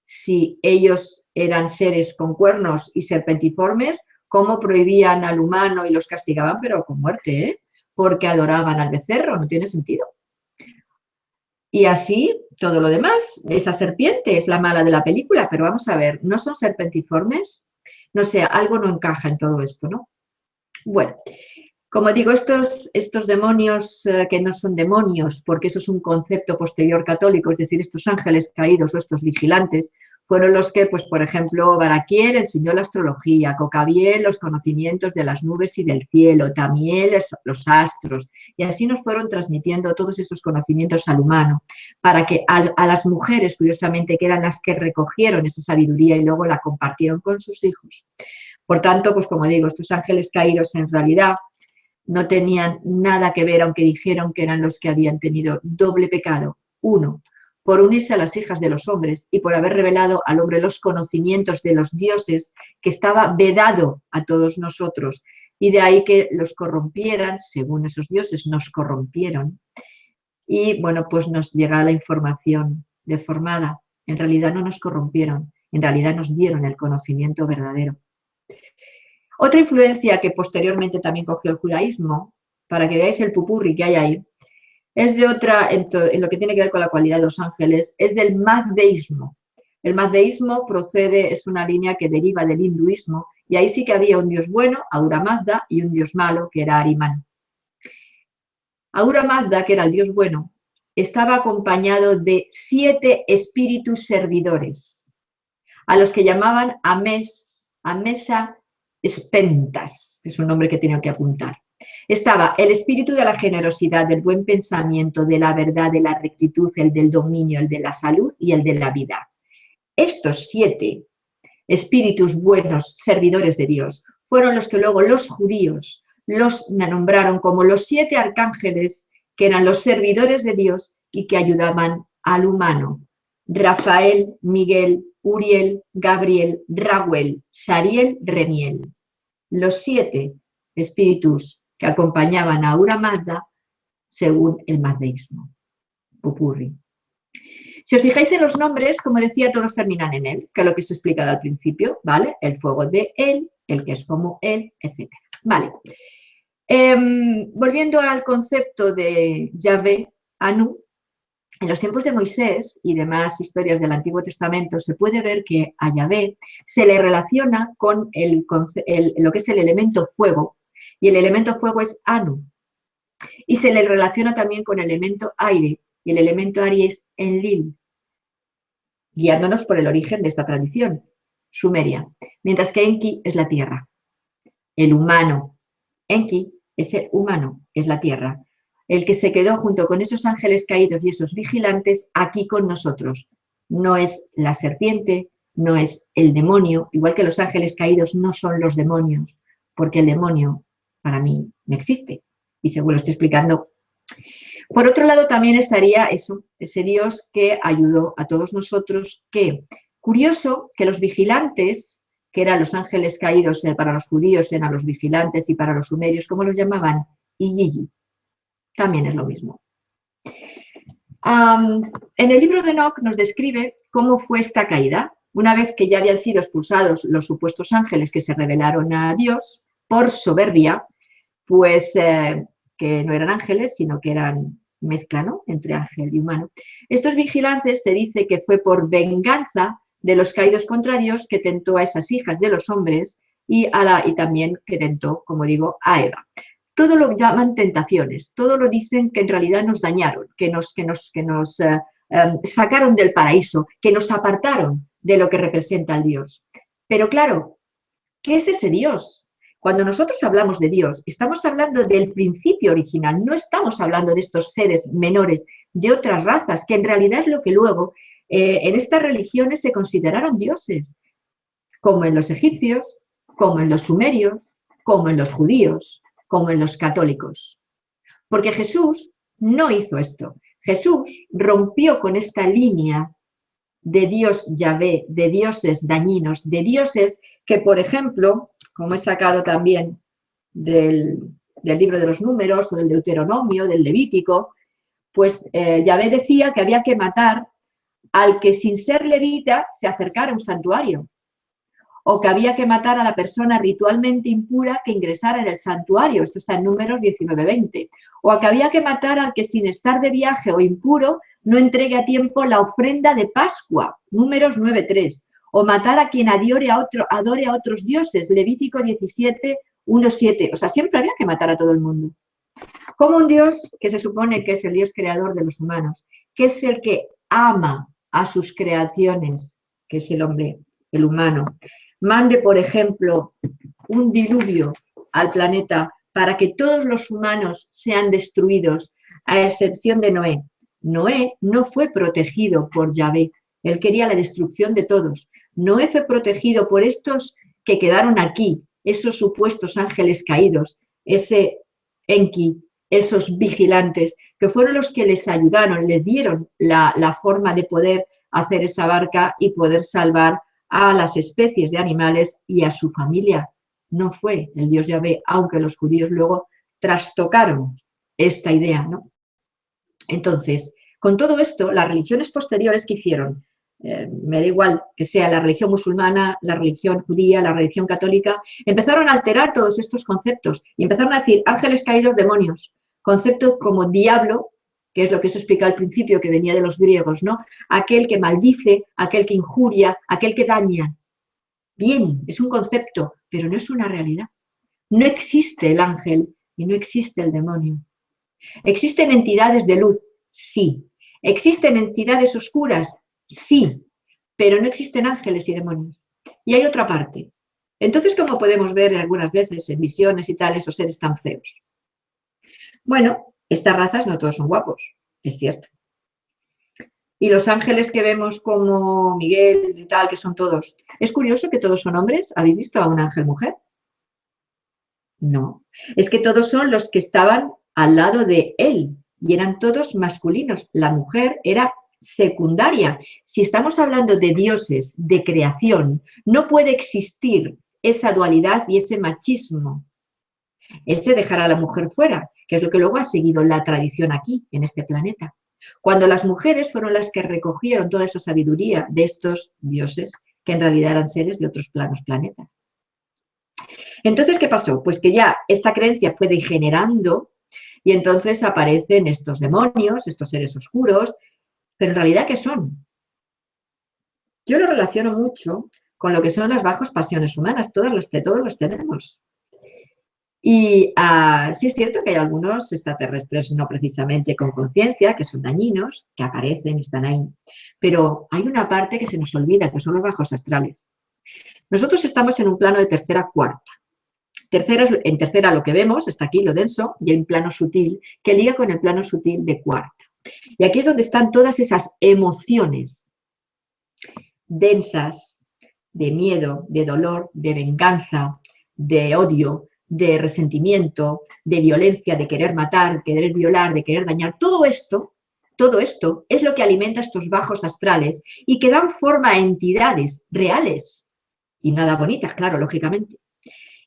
Si ellos eran seres con cuernos y serpentiformes, ¿cómo prohibían al humano y los castigaban? Pero con muerte, ¿eh? Porque adoraban al becerro, no tiene sentido. Y así, todo lo demás, esa serpiente es la mala de la película, pero vamos a ver, ¿no son serpentiformes? No sé, algo no encaja en todo esto, ¿no? Bueno, como digo, estos demonios que no son demonios, porque eso es un concepto posterior católico, es decir, estos ángeles caídos o estos vigilantes, fueron los que, pues por ejemplo, Baraquiel enseñó la astrología, Cocabiel los conocimientos de las nubes y del cielo, Tamiel los astros, y así nos fueron transmitiendo todos esos conocimientos al humano, para que a las mujeres, curiosamente, que eran las que recogieron esa sabiduría y luego la compartieron con sus hijos. Por tanto, pues como digo, estos ángeles caídos en realidad no tenían nada que ver, aunque dijeron que eran los que habían tenido doble pecado. Uno, por unirse a las hijas de los hombres y por haber revelado al hombre los conocimientos de los dioses que estaba vedado a todos nosotros. Y de ahí que los corrompieran, según esos dioses nos corrompieron. Y bueno, pues nos llega la información deformada. En realidad no nos corrompieron, en realidad nos dieron el conocimiento verdadero. Otra influencia que posteriormente también cogió el judaísmo, para que veáis el pupurri que hay ahí, es de otra, en lo que tiene que ver con la cualidad de los ángeles, es del mazdeísmo. El mazdeísmo procede, es una línea que deriva del hinduismo, y ahí sí que había un dios bueno, Ahura Mazda, y un dios malo, que era Ahriman. Ahura Mazda, que era el dios bueno, estaba acompañado de 7 espíritus servidores, a los que llamaban Amesa Spentas, que es un nombre que tengo que apuntar. Estaba el espíritu de la generosidad, del buen pensamiento, de la verdad, de la rectitud, el del dominio, el de la salud y el de la vida. Estos 7 espíritus buenos, servidores de Dios, fueron los que luego los judíos los nombraron como los 7 arcángeles, que eran los servidores de Dios y que ayudaban al humano. Rafael, Miguel, Uriel, Gabriel, Raguel, Sariel, Remiel. Los 7 espíritus que acompañaban a Ahura Mazda según el mazdeísmo. Pupurri. Si os fijáis en los nombres, como decía, todos terminan en él, que es lo que os he explicado al principio, ¿vale? El fuego de él, el que es como él, etc. Vale. Volviendo al concepto de Yahvé, Anu, en los tiempos de Moisés y demás historias del Antiguo Testamento se puede ver que a Yahvé se le relaciona con lo que es el elemento fuego, y el elemento fuego es Anu. Y se le relaciona también con el elemento aire, y el elemento aire es Enlil, guiándonos por el origen de esta tradición sumeria. Mientras que Enki es la tierra, el humano. Enki es el humano, es la tierra, el que se quedó junto con esos ángeles caídos y esos vigilantes aquí con nosotros. No es la serpiente, no es el demonio, igual que los ángeles caídos no son los demonios, porque el demonio para mí no existe, y según lo estoy explicando. Por otro lado también estaría eso, ese Dios que ayudó a todos nosotros, que, curioso, que los vigilantes, que eran los ángeles caídos para los judíos, eran los vigilantes, y para los sumerios, ¿cómo los llamaban? Iyiji. También es lo mismo. En el libro de Enoc nos describe cómo fue esta caída. Una vez que ya habían sido expulsados los supuestos ángeles que se rebelaron a Dios por soberbia, pues que no eran ángeles, sino que eran mezcla, ¿no?, entre ángel y humano. Estos vigilantes se dice que fue por venganza de los caídos contra Dios que tentó a esas hijas de los hombres y también que tentó, como digo, a Eva. Todo lo llaman tentaciones, todo lo dicen que en realidad nos dañaron, que nos sacaron del paraíso, que nos apartaron de lo que representa el Dios. Pero claro, ¿qué es ese Dios? Cuando nosotros hablamos de Dios, estamos hablando del principio original, no estamos hablando de estos seres menores de otras razas, que en realidad es lo que luego en estas religiones se consideraron dioses, como en los egipcios, como en los sumerios, como en los judíos, como en los católicos. Porque Jesús no hizo esto. Jesús rompió con esta línea de Dios Yahvé, de dioses dañinos, de dioses que, por ejemplo, como he sacado también del libro de los Números o del Deuteronomio, del Levítico, pues Yahvé decía que había que matar al que sin ser levita se acercara a un santuario, o que había que matar a la persona ritualmente impura que ingresara en el santuario, esto está en Números 19-20, o que había que matar al que sin estar de viaje o impuro no entregue a tiempo la ofrenda de Pascua, Números 9-3, o matar a quien adore a otros dioses, Levítico 17-1-7, o sea, siempre había que matar a todo el mundo. Como un Dios que se supone que es el Dios creador de los humanos, que es el que ama a sus creaciones, que es el hombre, el humano, mande, por ejemplo, un diluvio al planeta para que todos los humanos sean destruidos, a excepción de Noé. Noé no fue protegido por Yahvé, él quería la destrucción de todos. Noé fue protegido por estos que quedaron aquí, esos supuestos ángeles caídos, ese Enki, esos vigilantes, que fueron los que les ayudaron, les dieron la forma de poder hacer esa barca y poder salvar a las especies de animales y a su familia. No fue el Dios Yahvé, aunque los judíos luego trastocaron esta idea, ¿no? Entonces, con todo esto, las religiones posteriores que hicieron, me da igual que sea la religión musulmana, la religión judía, la religión católica, empezaron a alterar todos estos conceptos y empezaron a decir ángeles caídos, demonios, concepto como diablo, que es lo que se explica al principio, que venía de los griegos, ¿no? Aquel que maldice, aquel que injuria, aquel que daña. Bien, es un concepto, pero no es una realidad. No existe el ángel y no existe el demonio. ¿Existen entidades de luz? Sí. ¿Existen entidades oscuras? Sí. Pero no existen ángeles y demonios. Y hay otra parte. Entonces, ¿cómo podemos ver algunas veces en visiones y tal esos seres tan feos? Bueno, estas razas no todos son guapos, es cierto. Y los ángeles que vemos como Miguel y tal, que son todos... Es curioso que todos son hombres. ¿Habéis visto a un ángel mujer? No. Es que todos son los que estaban al lado de él y eran todos masculinos. La mujer era secundaria. Si estamos hablando de dioses, de creación, no puede existir esa dualidad y ese machismo. Ese dejar a la mujer fuera, que es lo que luego ha seguido la tradición aquí, en este planeta. Cuando las mujeres fueron las que recogieron toda esa sabiduría de estos dioses, que en realidad eran seres de otros planetas. Entonces, ¿qué pasó? Pues que ya esta creencia fue degenerando y entonces aparecen estos demonios, estos seres oscuros, pero en realidad, ¿qué son? Yo lo relaciono mucho con lo que son las bajas pasiones humanas, todos los tenemos. Y sí es cierto que hay algunos extraterrestres no precisamente con conciencia, que son dañinos, que aparecen y están ahí, pero hay una parte que se nos olvida, que son los bajos astrales. Nosotros estamos en un plano de tercera cuarta. En tercera lo que vemos, está aquí lo denso, y hay un plano sutil que liga con el plano sutil de cuarta. Y aquí es donde están todas esas emociones densas de miedo, de dolor, de venganza, de odio, de resentimiento, de violencia, de querer matar, de querer violar, de querer dañar. Todo esto es lo que alimenta estos bajos astrales y que dan forma a entidades reales y nada bonitas, claro, lógicamente.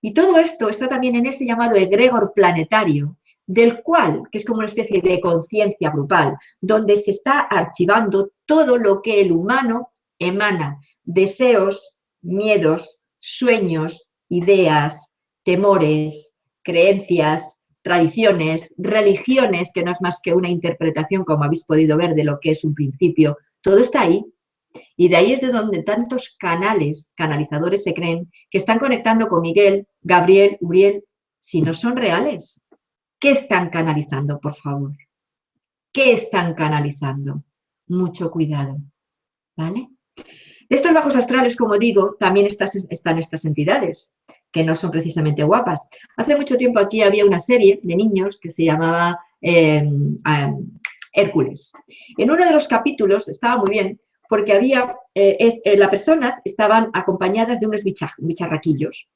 Y todo esto está también en ese llamado egregor planetario, del cual, que es como una especie de conciencia grupal, donde se está archivando todo lo que el humano emana, deseos, miedos, sueños, ideas, temores, creencias, tradiciones, religiones, que no es más que una interpretación, como habéis podido ver, de lo que es un principio. Todo está ahí. Y de ahí es de donde tantos canalizadores se creen que están conectando con Miguel, Gabriel, Uriel, si no son reales. ¿Qué están canalizando, por favor? ¿Qué están canalizando? Mucho cuidado, ¿vale? De estos bajos astrales, como digo, también están estas entidades, que no son precisamente guapas. Hace mucho tiempo aquí había una serie de niños que se llamaba Hércules. En uno de los capítulos estaba muy bien, porque había, las personas estaban acompañadas de unos bicharraquillos,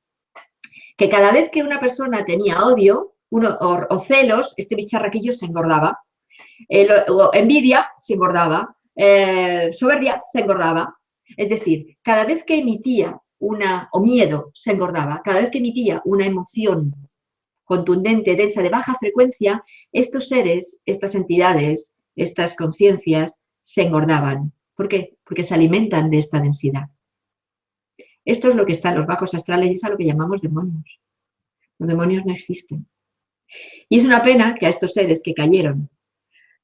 que cada vez que una persona tenía odio o celos, este bicharraquillo se engordaba, envidia se engordaba, soberbia se engordaba. Es decir, cada vez que emitía o miedo se engordaba, cada vez que emitía una emoción contundente, densa, de baja frecuencia, estos seres, estas entidades, estas conciencias se engordaban. ¿Por qué? Porque se alimentan de esta densidad. Esto es lo que está en los bajos astrales y es a lo que llamamos demonios. Los demonios no existen. Y es una pena que a estos seres que cayeron,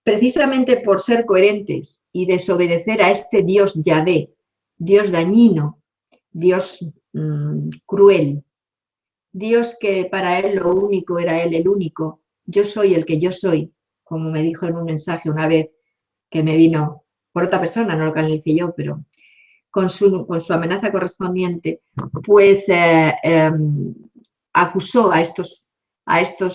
precisamente por ser coherentes y desobedecer a este Dios Yahvé, Dios dañino, Dios cruel, Dios que para él lo único era él el único, yo soy el que yo soy, como me dijo en un mensaje una vez que me vino por otra persona, no lo canalicé yo, pero con su amenaza correspondiente, pues acusó a estos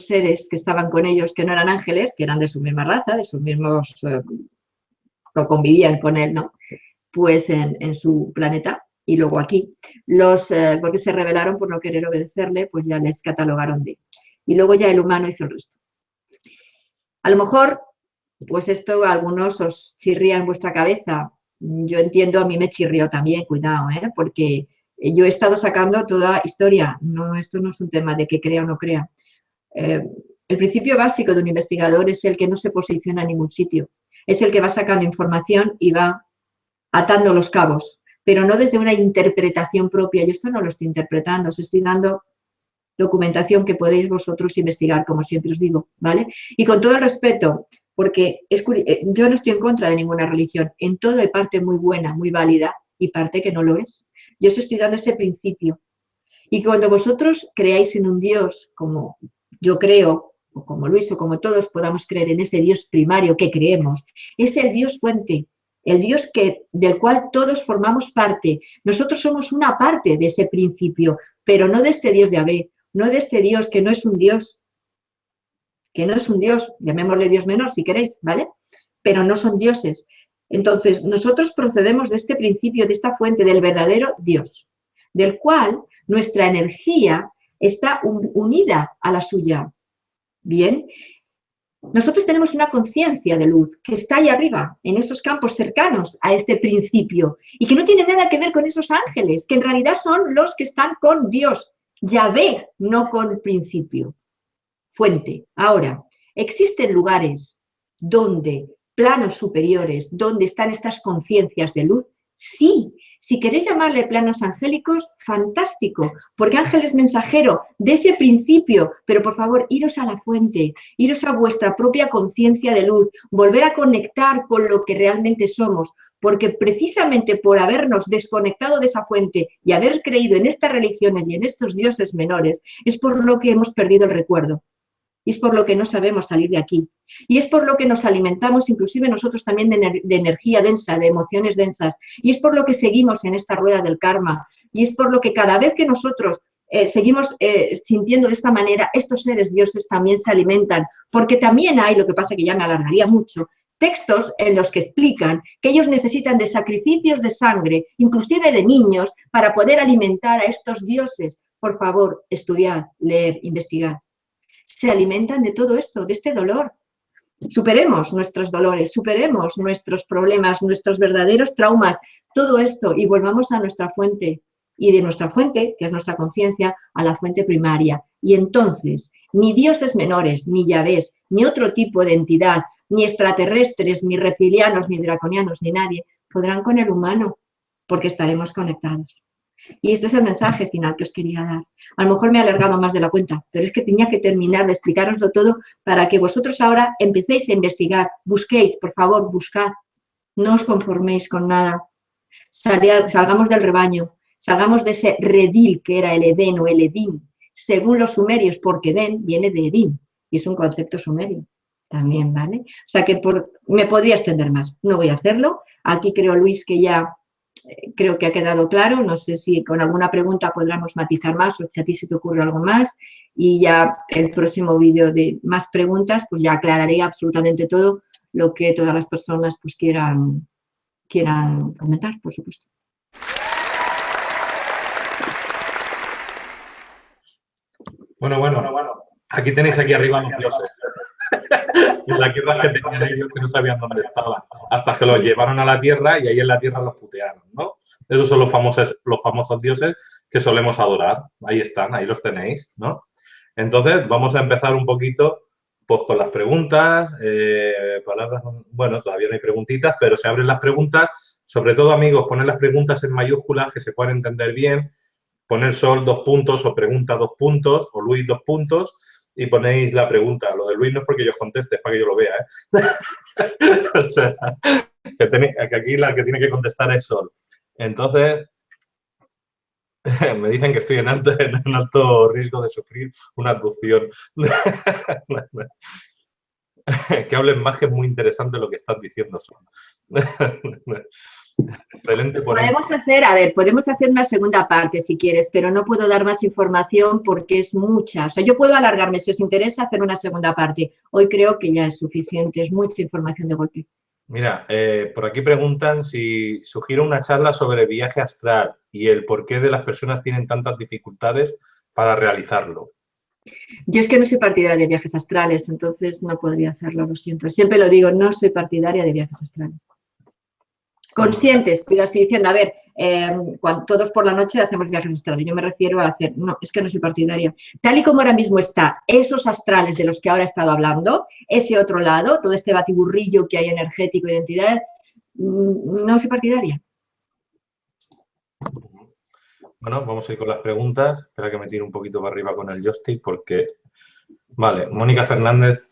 seres que estaban con ellos, que no eran ángeles, que eran de su misma raza, de sus mismos, que convivían con él, ¿no? Pues en su planeta y luego aquí, porque se rebelaron por no querer obedecerle, pues ya les catalogaron de. Y luego ya el humano hizo el resto. A lo mejor, pues esto a algunos os chirría en vuestra cabeza. Yo entiendo, a mí me chirrió también, cuidado, porque yo he estado sacando toda historia. No, esto no es un tema de que crea o no crea. El principio básico de un investigador es el que no se posiciona en ningún sitio. Es el que va sacando información y va atando los cabos, pero no desde una interpretación propia. Yo esto no lo estoy interpretando, os estoy dando documentación que podéis vosotros investigar, como siempre os digo, ¿vale? Y con todo el respeto, porque yo no estoy en contra de ninguna religión, en todo hay parte muy buena, muy válida y parte que no lo es. Yo os estoy dando ese principio. Y cuando vosotros creáis en un Dios, como yo creo, o como Luis, o como todos podamos creer en ese Dios primario que creemos, es el Dios fuente, el Dios del cual todos formamos parte. Nosotros somos una parte de ese principio, pero no de este Dios de Yahvé, no de este Dios que no es un Dios, llamémosle Dios menor si queréis, ¿vale? Pero no son dioses. Entonces, nosotros procedemos de este principio, de esta fuente, del verdadero Dios, del cual nuestra energía está unida a la suya. Bien, nosotros tenemos una conciencia de luz que está ahí arriba, en esos campos cercanos a este principio, y que no tiene nada que ver con esos ángeles, que en realidad son los que están con Dios, Yahvé, no con principio, fuente. Ahora, existen lugares donde, planos superiores, donde están estas conciencias de luz, sí. Si queréis llamarle planos angélicos, fantástico, porque ángel es mensajero de ese principio, pero por favor, iros a la fuente, iros a vuestra propia conciencia de luz, volver a conectar con lo que realmente somos, porque precisamente por habernos desconectado de esa fuente y haber creído en estas religiones y en estos dioses menores, es por lo que hemos perdido el recuerdo. Y es por lo que no sabemos salir de aquí. Y es por lo que nos alimentamos, inclusive nosotros también, de energía densa, de emociones densas. Y es por lo que seguimos en esta rueda del karma. Y es por lo que cada vez que nosotros seguimos sintiendo de esta manera, estos seres dioses también se alimentan. Porque también hay, lo que pasa que ya me alargaría mucho, textos en los que explican que ellos necesitan de sacrificios de sangre, inclusive de niños, para poder alimentar a estos dioses. Por favor, estudiad, leer, investigad. Se alimentan de todo esto, de este dolor. Superemos nuestros dolores, superemos nuestros problemas, nuestros verdaderos traumas, todo esto, y volvamos a nuestra fuente, y de nuestra fuente, que es nuestra conciencia, a la fuente primaria. Y entonces, ni dioses menores, ni yahvés, ni otro tipo de entidad, ni extraterrestres, ni reptilianos, ni draconianos, ni nadie, podrán con el humano, porque estaremos conectados. Y este es el mensaje final que os quería dar. A lo mejor me he alargado más de la cuenta, pero es que tenía que terminar de explicaroslo todo para que vosotros ahora empecéis a investigar. Busquéis, por favor, buscad. No os conforméis con nada. Salgamos del rebaño, salgamos de ese redil que era el Edén o el Edín, según los sumerios, porque Edén viene de Edín y es un concepto sumerio también, ¿vale? O sea que me podría extender más, no voy a hacerlo. Aquí creo, Luis, que ya creo que ha quedado claro. No sé si con alguna pregunta podremos matizar más o si a ti se te ocurre algo más. Y ya el próximo vídeo de más preguntas, pues ya aclararé absolutamente todo lo que todas las personas pues quieran comentar, por supuesto. Bueno. Aquí tenéis aquí arriba los dioses. Y las guerras que tenían ellos que no sabían dónde estaban. Hasta que los llevaron a la tierra y ahí en la tierra los putearon, ¿no? Esos son los famosos dioses que solemos adorar. Ahí están, ahí los tenéis, ¿no? Entonces, vamos a empezar un poquito pues, con las preguntas. Bueno, todavía no hay preguntitas, pero se abren las preguntas. Sobre todo, amigos, poner las preguntas en mayúsculas que se puedan entender bien. Poner Sol 2 puntos o pregunta 2 puntos o Luis 2 puntos y ponéis la pregunta. Lo de Luis no es porque yo conteste, es para que yo lo vea, ¿eh? O sea, que aquí la que tiene que contestar es Sol. Entonces, me dicen que estoy en alto riesgo de sufrir una abducción. Que hablen más, que es muy interesante lo que estás diciendo, Sol. Excelente. Podemos hacer una segunda parte si quieres, pero no puedo dar más información porque es mucha. O sea, yo puedo alargarme si os interesa hacer una segunda parte. Hoy creo que ya es suficiente, es mucha información de golpe. Mira, por aquí preguntan si sugiero una charla sobre viaje astral y el por qué de las personas tienen tantas dificultades para realizarlo. Yo es que no soy partidaria de viajes astrales, entonces no podría hacerlo, lo siento. Siempre lo digo, no soy partidaria de viajes astrales. Conscientes, cuidado, estoy diciendo, a ver, cuando todos por la noche hacemos viajes astrales, yo me refiero a hacer, no, es que no soy partidaria. Tal y como ahora mismo está, esos astrales de los que ahora he estado hablando, ese otro lado, todo este batiburrillo que hay energético, identidad, no soy partidaria. Bueno, vamos a ir con las preguntas. Espera que me tire un poquito para arriba con el joystick porque... Vale, Mónica Fernández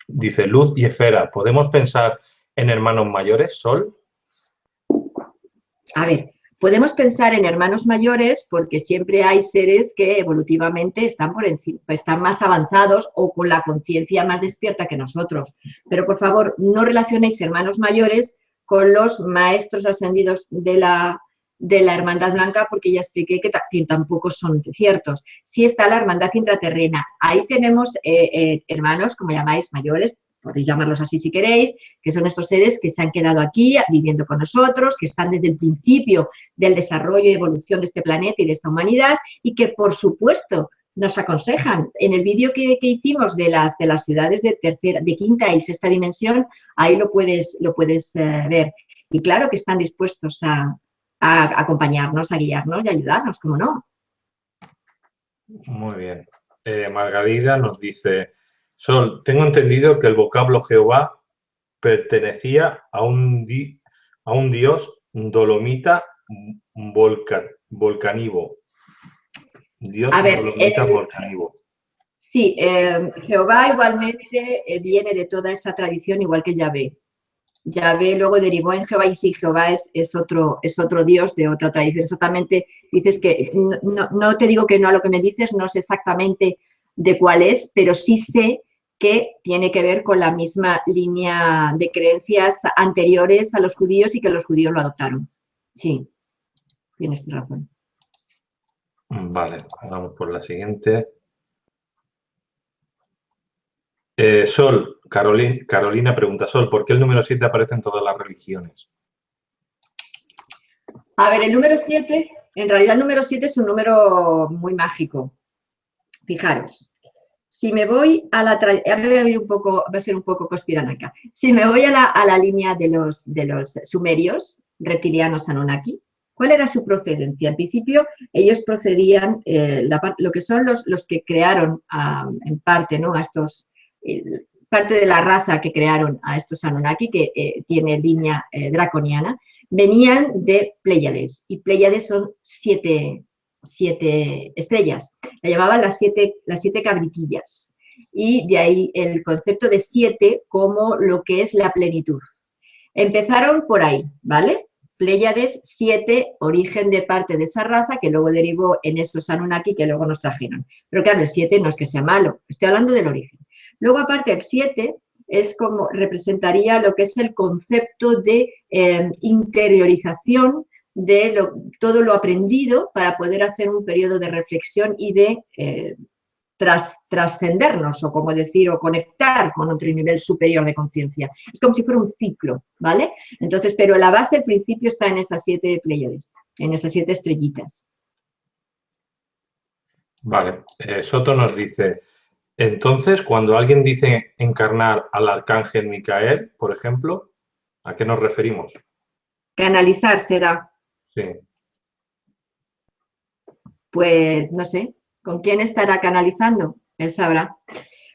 dice, luz y esfera, ¿podemos pensar en hermanos mayores, Sol? A ver, podemos pensar en hermanos mayores porque siempre hay seres que evolutivamente están por encima, están más avanzados o con la conciencia más despierta que nosotros. Pero por favor, no relacionéis hermanos mayores con los maestros ascendidos de la Hermandad Blanca, porque ya expliqué que tampoco son ciertos. Sí está la Hermandad Intraterrena. Ahí tenemos hermanos, como llamáis, mayores, podéis llamarlos así si queréis, que son estos seres que se han quedado aquí viviendo con nosotros, que están desde el principio del desarrollo y evolución de este planeta y de esta humanidad y que, por supuesto, nos aconsejan. En el vídeo que hicimos de las ciudades de quinta y sexta dimensión, ahí lo puedes ver. Y claro que están dispuestos a acompañarnos, a guiarnos y ayudarnos, ¿cómo no? Muy bien. Margarida nos dice, Sol, tengo entendido que el vocablo Jehová pertenecía a un dios dolomita volcanivo. Dios dolomita volcanivo. Sí, Jehová igualmente viene de toda esa tradición, igual que Yahvé. Yahvé luego derivó en Jehová y sí, Jehová es otro Dios de otra tradición. Exactamente, dices que, no te digo que no a lo que me dices, no sé exactamente de cuál es, pero sí sé que tiene que ver con la misma línea de creencias anteriores a los judíos y que los judíos lo adoptaron. Sí, tienes razón. Vale, vamos por la siguiente. Sol, Carolina pregunta, Sol, ¿por qué el número 7 aparece en todas las religiones? A ver, el número 7, en realidad el número 7 es un número muy mágico. Fijaros, si me voy a la... Ahora va a ser un poco conspiranoica. Si me voy a la línea de los sumerios, reptilianos Anunnaki, ¿cuál era su procedencia? En principio, ellos procedían, lo que son los que crearon en parte, ¿no? A estos... parte de la raza que crearon a estos Anunnaki, que tiene línea draconiana, venían de Pléyades, y Pléyades son siete estrellas, la llamaban las siete cabritillas, y de ahí el concepto de 7 como lo que es la plenitud. Empezaron por ahí, ¿vale? Pléyades, 7, origen de parte de esa raza que luego derivó en esos Anunnaki que luego nos trajeron. Pero claro, el 7 no es que sea malo, estoy hablando del origen. Luego, aparte, el 7 es como representaría lo que es el concepto de interiorización de todo lo aprendido para poder hacer un periodo de reflexión y de trascendernos, o como decir, o conectar con otro nivel superior de conciencia. Es como si fuera un ciclo, ¿vale? Entonces, pero la base, el principio está en esas 7 Pléyades, en esas 7 estrellitas. Vale, Soto nos dice, entonces, cuando alguien dice encarnar al arcángel Micael, por ejemplo, ¿a qué nos referimos? Canalizar será. Sí. Pues no sé, ¿con quién estará canalizando? Él sabrá.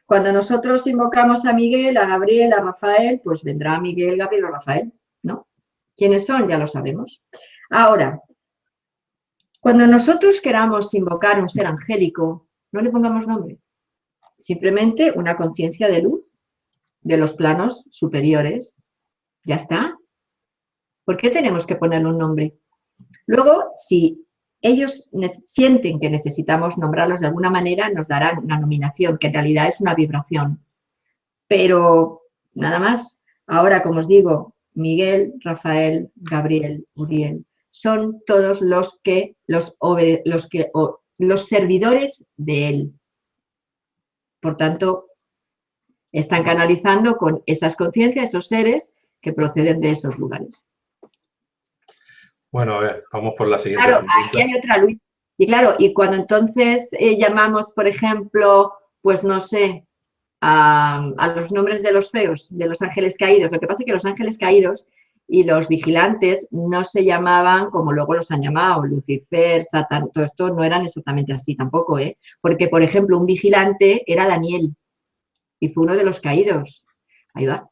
Cuando nosotros invocamos a Miguel, a Gabriel, a Rafael, pues vendrá Miguel, Gabriel o Rafael, ¿no? ¿Quiénes son? Ya lo sabemos. Ahora, cuando nosotros queramos invocar a un ser angélico, no le pongamos nombre. Simplemente una conciencia de luz de los planos superiores. Ya está. ¿Por qué tenemos que ponerle un nombre? Luego, si ellos sienten que necesitamos nombrarlos de alguna manera, nos darán una nominación, que en realidad es una vibración. Pero nada más. Ahora, como os digo, Miguel, Rafael, Gabriel, Uriel, son todos los servidores de él. Por tanto, están canalizando con esas conciencias, esos seres que proceden de esos lugares. Bueno, a ver, vamos por la siguiente Claro, pregunta. aquí hay otra, Luis. Y claro, y cuando entonces llamamos, por ejemplo, pues no sé, a los nombres de los feos, de los ángeles caídos. Lo que pasa es que los ángeles caídos y los vigilantes no se llamaban como luego los han llamado, Lucifer, Satán, todo esto no eran exactamente así tampoco, ¿eh? Porque, por ejemplo, un vigilante era Daniel y fue uno de los caídos. Ahí va.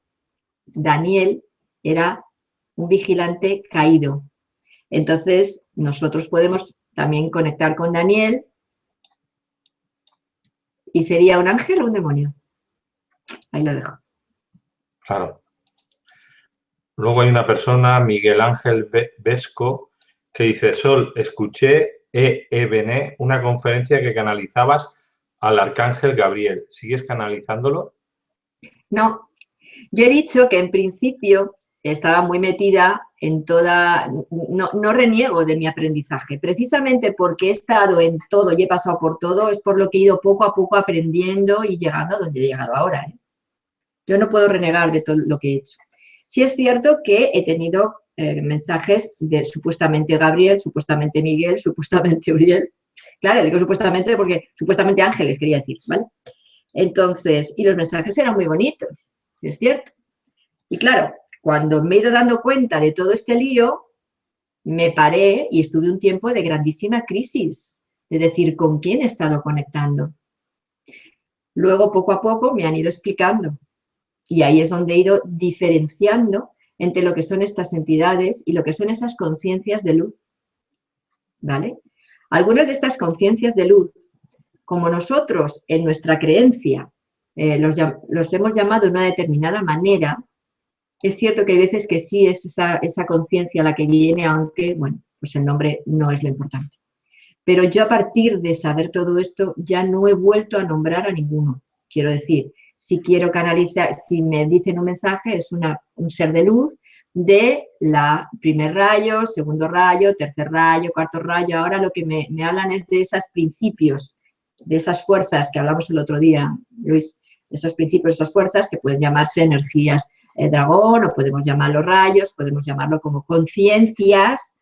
Daniel era un vigilante caído. Entonces, nosotros podemos también conectar con Daniel y sería un ángel o un demonio. Ahí lo dejo. Claro. Luego hay una persona, Miguel Ángel Vesco, que dice, Sol, escuché Bené, una conferencia que canalizabas al arcángel Gabriel. ¿Sigues canalizándolo? No, yo he dicho que en principio estaba muy metida en toda, no reniego de mi aprendizaje, precisamente porque he estado en todo y he pasado por todo, es por lo que he ido poco a poco aprendiendo y llegando a donde he llegado ahora, ¿eh? Yo no puedo renegar de todo lo que he hecho. Sí es cierto que he tenido mensajes de supuestamente Gabriel, supuestamente Miguel, supuestamente Uriel. Claro, digo supuestamente porque supuestamente ángeles quería decir, ¿vale? Entonces, y los mensajes eran muy bonitos, sí es cierto. Y claro, cuando me he ido dando cuenta de todo este lío, me paré y estuve un tiempo de grandísima crisis, de decir, ¿con quién he estado conectando? Luego, poco a poco, me han ido explicando. Y ahí es donde he ido diferenciando entre lo que son estas entidades y lo que son esas conciencias de luz, ¿vale? Algunas de estas conciencias de luz, como nosotros en nuestra creencia los hemos llamado de una determinada manera, es cierto que hay veces que sí es esa conciencia la que viene, aunque, bueno, pues el nombre no es lo importante. Pero yo a partir de saber todo esto ya no he vuelto a nombrar a ninguno. Quiero decir, si quiero canalizar, si me dicen un mensaje, es un ser de luz de la primer rayo, segundo rayo, tercer rayo, cuarto rayo. Ahora lo que me hablan es de esos principios, de esas fuerzas que hablamos el otro día, Luis, esos principios, esas fuerzas que pueden llamarse energías dragón, o podemos llamarlo rayos, podemos llamarlo como conciencias,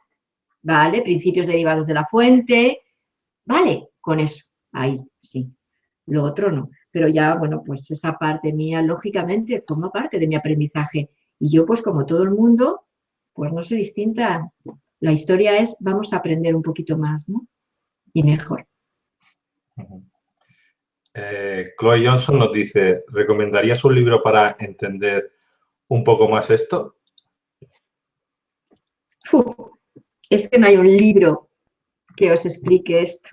¿vale? Principios derivados de la fuente, ¿vale? Con eso, ahí, sí. Lo otro no. Pero ya, bueno, pues esa parte mía, lógicamente, forma parte de mi aprendizaje. Y yo, pues como todo el mundo, pues no soy distinta. La historia es, vamos a aprender un poquito más, ¿no? Y mejor. Chloe Johnson nos dice, ¿recomendarías un libro para entender un poco más esto? Es que no hay un libro que os explique esto.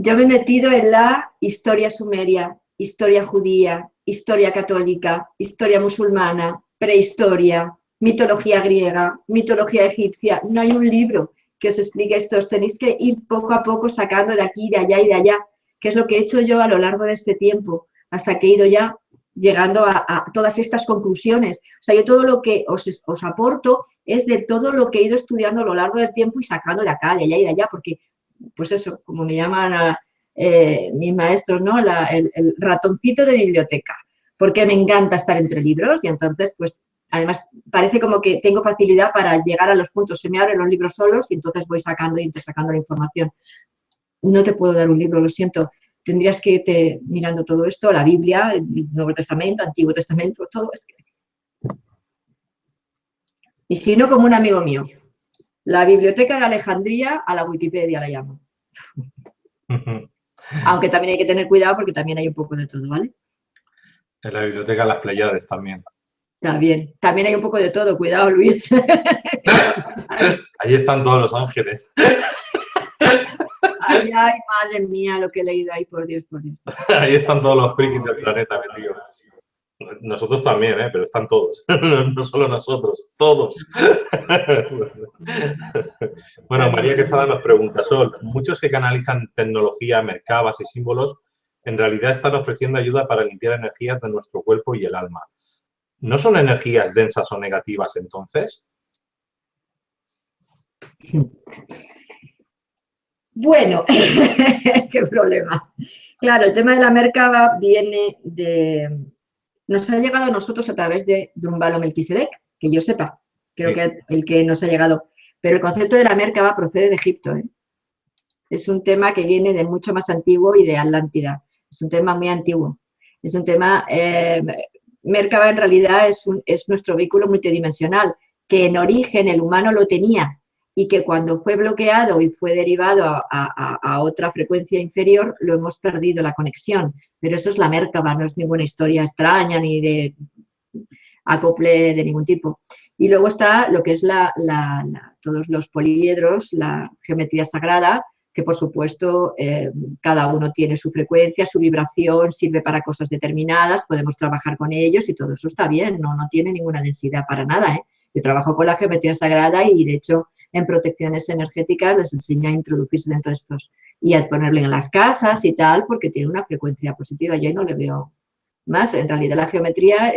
Yo me he metido en la historia sumeria, historia judía, historia católica, historia musulmana, prehistoria, mitología griega, mitología egipcia. No hay un libro que os explique esto. Os tenéis que ir poco a poco sacando de aquí, de allá y de allá, que es lo que he hecho yo a lo largo de este tiempo, hasta que he ido ya llegando a todas estas conclusiones. O sea, yo todo lo que os aporto es de todo lo que he ido estudiando a lo largo del tiempo y sacando de acá, de allá y de allá, porque, pues eso, como me llaman mis maestros, ¿no? El ratoncito de biblioteca, porque me encanta estar entre libros y entonces, pues, además, parece como que tengo facilidad para llegar a los puntos. Se me abren los libros solos y entonces voy sacando y intersacando la información. No te puedo dar un libro, lo siento. Tendrías que irte mirando todo esto, la Biblia, el Nuevo Testamento, Antiguo Testamento, todo. Y si no, como un amigo mío, la Biblioteca de Alejandría a la Wikipedia la llamo. Aunque también hay que tener cuidado porque también hay un poco de todo, ¿vale? En la biblioteca Las Pléyades también. También hay un poco de todo, cuidado, Luis. Ahí están todos los ángeles. Ay, madre mía, lo que he leído ahí, por Dios, por Dios. Ahí están todos los frikis del planeta metidos. Nosotros también, pero están todos. No solo nosotros, todos. Bueno, María Quesada nos pregunta, Sol, muchos que canalizan tecnología, merkabas y símbolos, en realidad están ofreciendo ayuda para limpiar energías de nuestro cuerpo y el alma. ¿No son energías densas o negativas entonces? Bueno, qué problema. Claro, el tema de la merkaba viene de... Nos ha llegado a nosotros a través de Drumbalo Melquisedec, que yo sepa, creo que el que nos ha llegado. Pero el concepto de la merkaba procede de Egipto, ¿eh? Es un tema que viene de mucho más antiguo y de Atlántida. es un tema muy antiguo. Es un tema, Merkaba en realidad es nuestro vehículo multidimensional, que en origen el humano lo tenía y que cuando fue bloqueado y fue derivado a otra frecuencia inferior, lo hemos perdido la conexión. Pero eso es la Merkaba, no es ninguna historia extraña ni de acople de ningún tipo. Y luego está lo que es todos los poliedros, la geometría sagrada, que por supuesto cada uno tiene su frecuencia, su vibración, sirve para cosas determinadas, podemos trabajar con ellos y todo eso está bien, no tiene ninguna densidad para nada, ¿eh? Yo trabajo con la geometría sagrada y de hecho en protecciones energéticas les enseño a introducirse dentro de estos y a ponerle en las casas y tal, porque tiene una frecuencia positiva, yo no le veo más. En realidad la geometría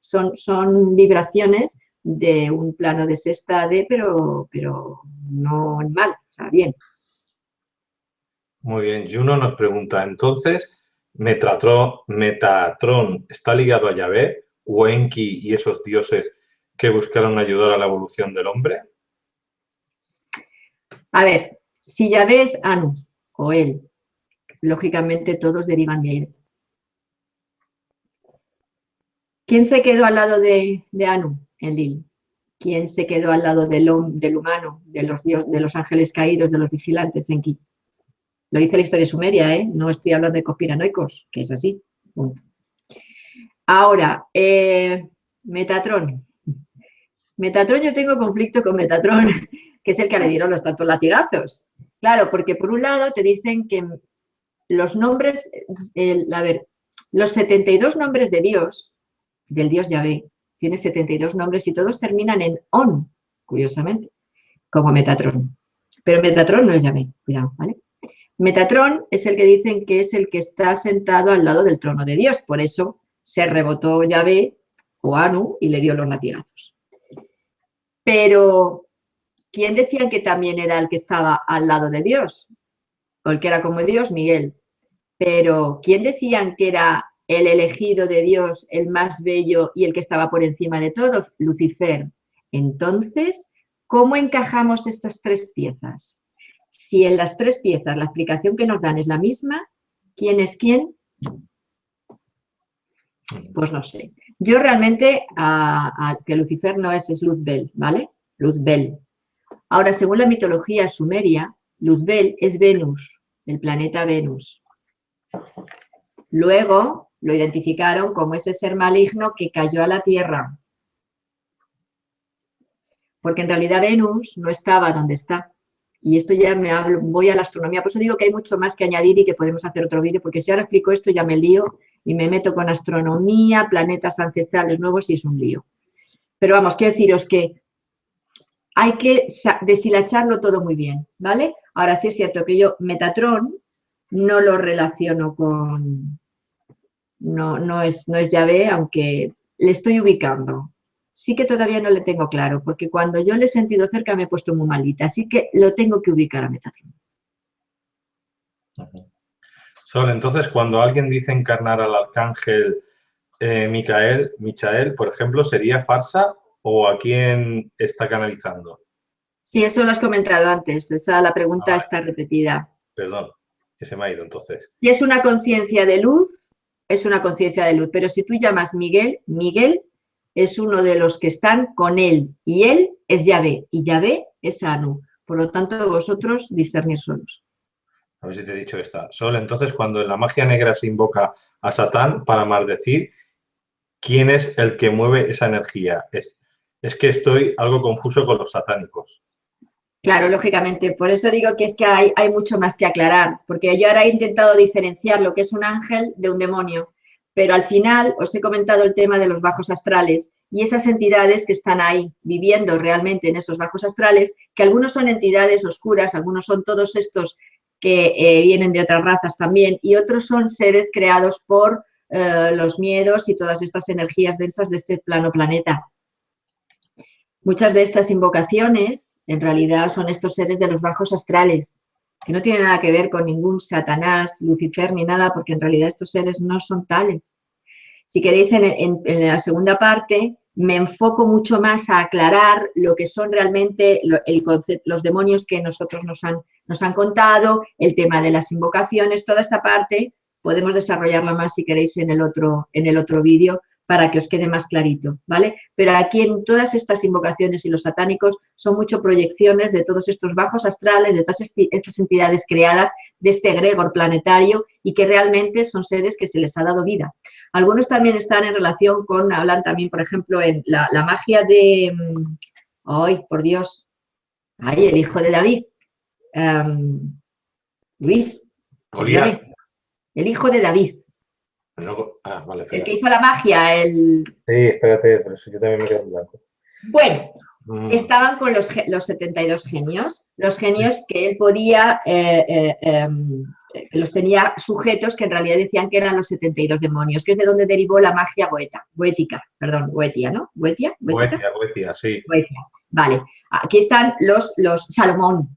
son vibraciones de un plano de sexta D, pero no mal, o sea, bien. Muy bien, Juno nos pregunta, entonces, ¿Metatron está ligado a Yahvé o Enki y esos dioses que buscaron ayudar a la evolución del hombre? A ver, si Yahvé es Anu o él, lógicamente todos derivan de él. ¿Quién se quedó al lado de Anu? Enlil. ¿Quién se quedó al lado del humano, de los ángeles caídos, de los vigilantes? Enki. Lo dice la historia sumeria, ¿eh? No estoy hablando de conspiranoicos, que es así. Punto. Ahora, Metatron. Metatron, yo tengo conflicto con Metatron, que es el que le dieron los tantos latigazos. Claro, porque por un lado te dicen que los nombres, los 72 nombres de Dios, del Dios Yahvé, tiene 72 nombres y todos terminan en On, curiosamente, como Metatron. Pero Metatron no es Yahvé, cuidado, ¿vale? Metatron es el que dicen que es el que está sentado al lado del trono de Dios, por eso se rebotó Yahvé o Anu y le dio los latigazos. Pero, ¿quién decían que también era el que estaba al lado de Dios? O el que era como Dios, Miguel. Pero, ¿quién decían que era el elegido de Dios, el más bello y el que estaba por encima de todos? Lucifer. Entonces, ¿cómo encajamos estas tres piezas? Si en las tres piezas la explicación que nos dan es la misma, ¿quién es quién? Pues no sé. Yo realmente, que Lucifer no es Luzbel, ¿vale? Luzbel. Ahora, según la mitología sumeria, Luzbel es Venus, el planeta Venus. Luego lo identificaron como ese ser maligno que cayó a la Tierra. Porque en realidad Venus no estaba donde está. Y esto ya voy a la astronomía, por eso digo que hay mucho más que añadir y que podemos hacer otro vídeo, porque si ahora explico esto ya me lío y me meto con astronomía, planetas ancestrales nuevos y es un lío. Pero vamos, quiero deciros que hay que deshilacharlo todo muy bien, ¿vale? Ahora sí es cierto que yo Metatron no lo relaciono con... No es Yahvé, aunque le estoy ubicando. Sí que todavía no le tengo claro, porque cuando yo le he sentido cerca me he puesto muy malita, así que lo tengo que ubicar a Metatron. Sol, entonces, cuando alguien dice encarnar al arcángel Michael, por ejemplo, ¿sería farsa o a quién está canalizando? Sí, eso lo has comentado antes, la pregunta está repetida. Perdón, que se me ha ido entonces. Si es una conciencia de luz, es una conciencia de luz, pero si tú llamas Miguel, Miguel es uno de los que están con él y él es Yahvé y Yahvé es Anu. Por lo tanto, vosotros discernir solos. A ver si te he dicho esta. Sol, entonces, cuando en la magia negra se invoca a Satán para maldecir, ¿quién es el que mueve esa energía? Es que estoy algo confuso con los satánicos. Claro, lógicamente. Por eso digo que es que hay mucho más que aclarar, porque yo ahora he intentado diferenciar lo que es un ángel de un demonio, pero al final os he comentado el tema de los bajos astrales y esas entidades que están ahí viviendo realmente en esos bajos astrales, que algunos son entidades oscuras, algunos son todos estos que vienen de otras razas también y otros son seres creados por los miedos y todas estas energías densas de este plano planeta. Muchas de estas invocaciones en realidad son estos seres de los bajos astrales, que no tienen nada que ver con ningún Satanás, Lucifer ni nada, porque en realidad estos seres no son tales. Si queréis, en la segunda parte me enfoco mucho más a aclarar lo que son realmente los demonios que nosotros nos han contado, el tema de las invocaciones, toda esta parte podemos desarrollarla más si queréis en el otro vídeo para que os quede más clarito, ¿vale? Pero aquí en todas estas invocaciones y los satánicos son mucho proyecciones de todos estos bajos astrales, de todas estas entidades creadas, de este egregor planetario y que realmente son seres que se les ha dado vida. Algunos también están en relación con, hablan también, por ejemplo, en la magia de... ¡Ay, por Dios! ¡Ay, el hijo de David! Luis, Goliat. el hijo de David. Vale, el que hizo la magia, Sí, espérate, por eso yo también me quedo en blanco. Bueno, estaban con los 72 genios, los genios que él podía, que los tenía sujetos que en realidad decían que eran los 72 demonios, que es de donde derivó la magia goetia, ¿no? ¿Goetia? Goetia, sí. Goetia. Vale, aquí están los Salomón.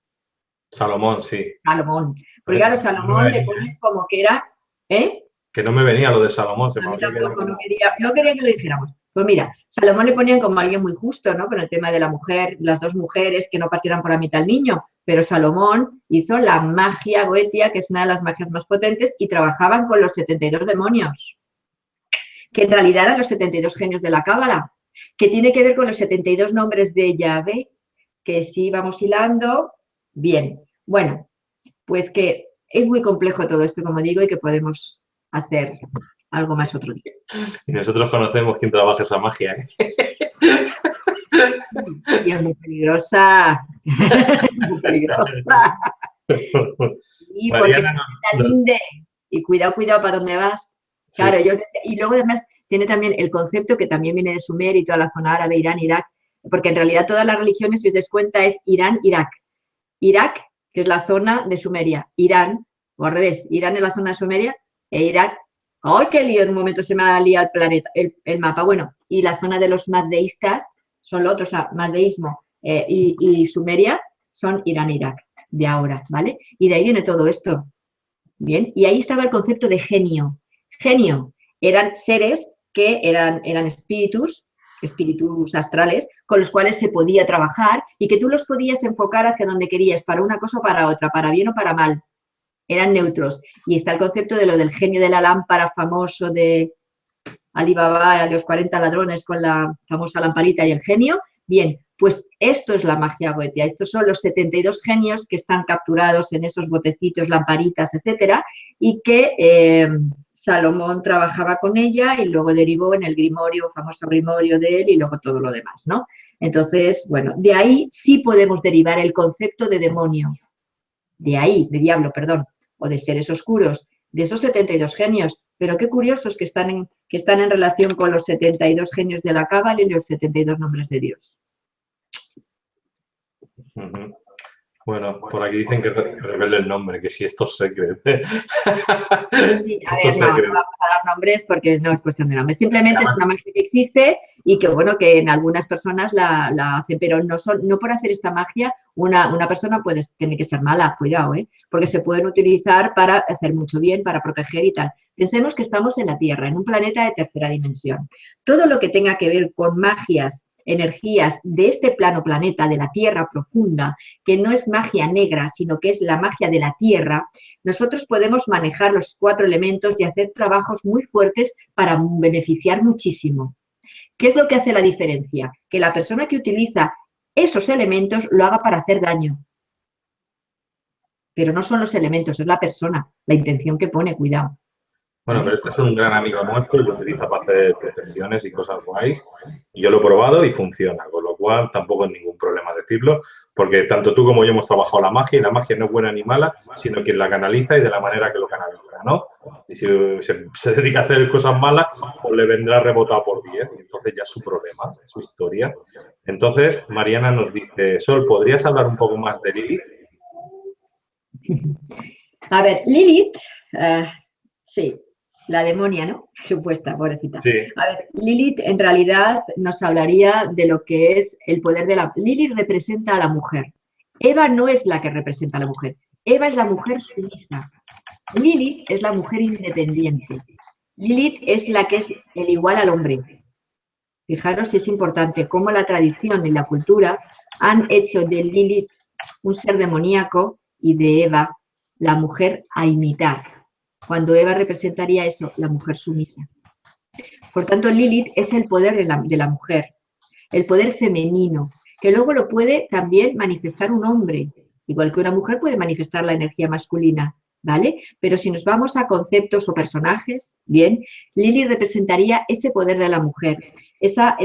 Salomón, sí. Salomón. Porque a los Salomón le ponen como que era, Que no me venía lo de Salomón. A mí tampoco, no quería que lo dijéramos. Pues mira, Salomón le ponían como alguien muy justo, ¿no? Con el tema de la mujer, las dos mujeres que no partieran por la mitad al niño, pero Salomón hizo la magia goetia, que es una de las magias más potentes, y trabajaban con los 72 demonios, que en realidad eran los 72 genios de la Cábala, que tiene que ver con los 72 nombres de Yahvé, que sí vamos hilando. Bien, bueno, pues que es muy complejo todo esto, como digo, y que podemos hacer algo más otro día. Y nosotros conocemos quién trabaja esa magia, ¿eh? Y es muy peligrosa. Muy peligrosa. Y porque está linde. Y cuidado para dónde vas. Claro, sí. Y luego además tiene también el concepto que también viene de Sumer y toda la zona árabe, Irán, Irak, porque en realidad todas las religiones, si os des cuenta, es Irán, Irak. Irak, que es la zona de Sumeria. Irán, o al revés, Irán es la zona de Sumeria e Irak. ¡Ay, qué lío! En un momento se me ha liado el planeta, el mapa. Bueno, y la zona de los mazdeístas son los otros, mazdeísmo y Sumeria son Irán, Irak, de ahora, ¿vale? Y de ahí viene todo esto. Bien, y ahí estaba el concepto de genio. Genio eran seres que eran espíritus astrales, con los cuales se podía trabajar y que tú los podías enfocar hacia donde querías, para una cosa o para otra, para bien o para mal. Eran neutros. Y está el concepto de lo del genio de la lámpara famoso de Alibaba, los 40 ladrones con la famosa lamparita y el genio. Bien, pues esto es la magia goetia. Estos son los 72 genios que están capturados en esos botecitos, lamparitas, etcétera, y que Salomón trabajaba con ella y luego derivó en el grimorio, famoso grimorio de él, y luego todo lo demás, ¿no? Entonces, bueno, de ahí sí podemos derivar el concepto de demonio. De ahí, de diablo, perdón, o de seres oscuros, de esos 72 genios, pero qué curiosos que están en relación con los 72 genios de la Cábala y los 72 nombres de Dios. Bueno, por aquí dicen que revele el nombre, que si esto es secreto. Sí, a ver, no vamos a dar nombres porque no es cuestión de nombres. Simplemente es una magia que existe y que, bueno, que en algunas personas la hacen, pero no por hacer esta magia una persona tiene que ser mala, cuidado, porque se pueden utilizar para hacer mucho bien, para proteger y tal. Pensemos que estamos en la Tierra, en un planeta de tercera dimensión. Todo lo que tenga que ver con magias, energías de este plano planeta, de la Tierra profunda, que no es magia negra, sino que es la magia de la Tierra, nosotros podemos manejar los 4 elementos y hacer trabajos muy fuertes para beneficiar muchísimo. ¿Qué es lo que hace la diferencia? Que la persona que utiliza esos elementos lo haga para hacer daño. Pero no son los elementos, es la persona, la intención que pone, cuidado. Bueno, pero este es un gran amigo nuestro y lo utiliza para hacer protecciones y cosas guays. Y yo lo he probado y funciona, con lo cual tampoco es ningún problema decirlo, porque tanto tú como yo hemos trabajado la magia y la magia no es buena ni mala, sino quien la canaliza y de la manera que lo canaliza, ¿no? Y si se dedica a hacer cosas malas, pues le vendrá rebotado por 10 y entonces ya es su problema, es su historia. Entonces, Mariana nos dice, Sol, ¿podrías hablar un poco más de Lilith? A ver, Lilith, sí. La demonia, ¿no? Supuesta, pobrecita. Sí. A ver, Lilith en realidad nos hablaría de lo que es el poder de la... Lilith representa a la mujer. Eva no es la que representa a la mujer. Eva es la mujer sumisa. Lilith es la mujer independiente. Lilith es la que es el igual al hombre. Fijaros si es importante cómo la tradición y la cultura han hecho de Lilith un ser demoníaco y de Eva la mujer a imitar. cuando Eva representaría eso, la mujer sumisa. Por tanto, Lilith es el poder de la mujer, el poder femenino, que luego lo puede también manifestar un hombre, igual que una mujer puede manifestar la energía masculina, ¿vale? Pero si nos vamos a conceptos o personajes, bien, Lilith representaría ese poder de la mujer, esa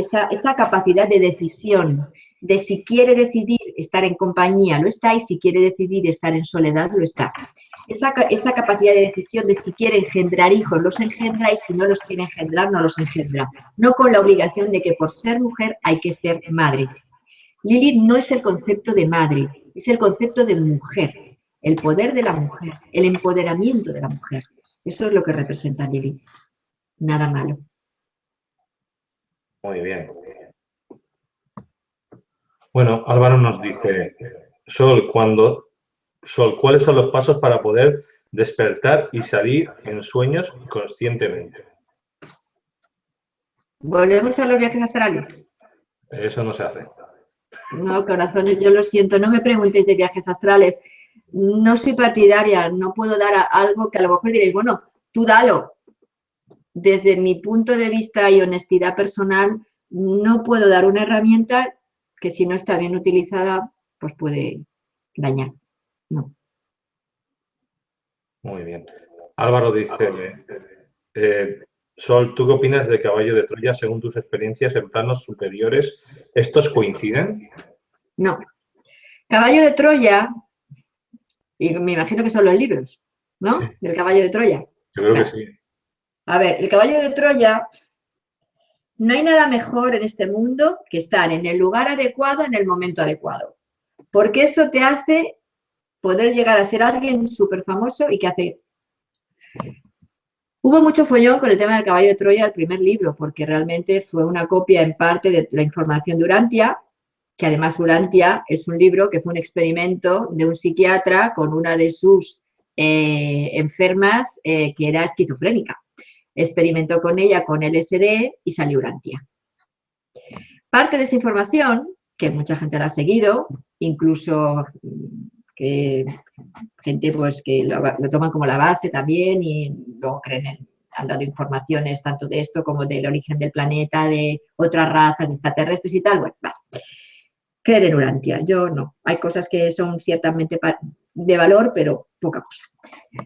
capacidad de decisión, de si quiere decidir estar en compañía, lo está, y si quiere decidir estar en soledad, lo está. Esa capacidad de decisión de si quiere engendrar hijos, los engendra, y si no los quiere engendrar, no los engendra. No con la obligación de que por ser mujer hay que ser madre. Lilith no es el concepto de madre, es el concepto de mujer, el poder de la mujer, el empoderamiento de la mujer. Eso es lo que representa Lilith. Nada malo. Muy bien. Bueno, Álvaro nos dice, Sol, ¿cuáles son los pasos para poder despertar y salir en sueños conscientemente? ¿Volvemos a los viajes astrales? Eso no se hace. No, corazones, yo lo siento, no me preguntéis de viajes astrales. No soy partidaria, no puedo dar algo que a lo mejor diréis, bueno, tú dalo. Desde mi punto de vista y honestidad personal, no puedo dar una herramienta que si no está bien utilizada, pues puede dañar. No. Muy bien. Álvaro dice, Sol, ¿tú qué opinas de Caballo de Troya según tus experiencias en planos superiores? ¿Estos coinciden? No. Caballo de Troya, y me imagino que son los libros, ¿no? Sí. Del Caballo de Troya. Yo creo que sí. A ver, el Caballo de Troya, no hay nada mejor en este mundo que estar en el lugar adecuado en el momento adecuado. Porque eso te hace poder llegar a ser alguien súper famoso y que hace... Hubo mucho follón con el tema del Caballo de Troya, el primer libro, porque realmente fue una copia en parte de la información de Urantia, que además Urantia es un libro que fue un experimento de un psiquiatra con una de sus enfermas que era esquizofrénica. Experimentó con ella con LSD y salió Urantia. Parte de esa información, que mucha gente la ha seguido, incluso que gente pues que lo toman como la base también y luego creen han dado informaciones tanto de esto como del origen del planeta, de otras razas, de extraterrestres y tal. Bueno, vale. Creer en Urantia, yo no. Hay cosas que son ciertamente de valor, pero poca cosa.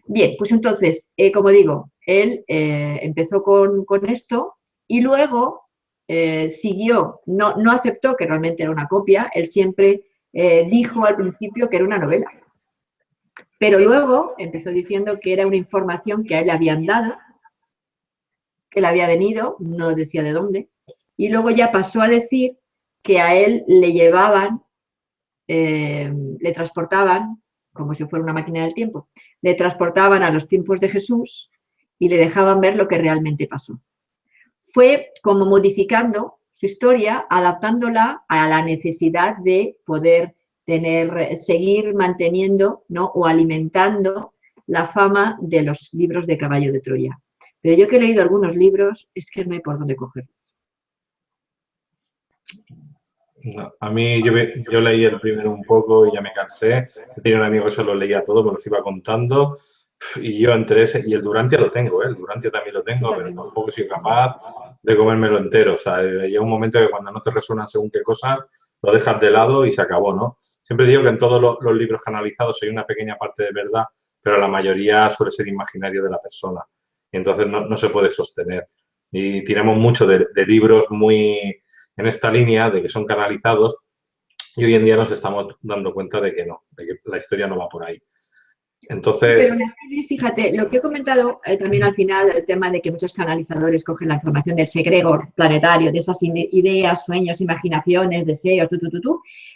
Bien, pues entonces, como digo, él empezó con esto y luego siguió, no aceptó que realmente era una copia, él siempre dijo al principio que era una novela. Pero luego empezó diciendo que era una información que a él le habían dado, que le había venido, no decía de dónde, y luego ya pasó a decir que a él le llevaban, le transportaban, como si fuera una máquina del tiempo, le transportaban a los tiempos de Jesús y le dejaban ver lo que realmente pasó. Fue como modificando su historia, adaptándola a la necesidad de poder seguir manteniendo, ¿no? O alimentando la fama de los libros de Caballo de Troya. Pero yo que he leído algunos libros, es que no hay por dónde cogerlos. No, a mí yo leí el primero un poco y ya me cansé. Tenía un amigo que se lo leía todo, me los iba contando. Y yo entre ese, y el Durantia lo tengo, el Durantia también lo tengo, pero tampoco soy capaz de comérmelo entero. O sea, llega un momento que cuando no te resuenan según qué cosas, lo dejas de lado y se acabó, ¿no? Siempre digo que en todos los libros canalizados hay una pequeña parte de verdad, pero la mayoría suele ser imaginario de la persona. Y entonces no se puede sostener. Y tiramos mucho de libros muy en esta línea, de que son canalizados, y hoy en día nos estamos dando cuenta de que no, de que la historia no va por ahí. Entonces... Pero fíjate, lo que he comentado también al final, el tema de que muchos canalizadores cogen la información del segregor planetario, de esas ideas, sueños, imaginaciones, deseos,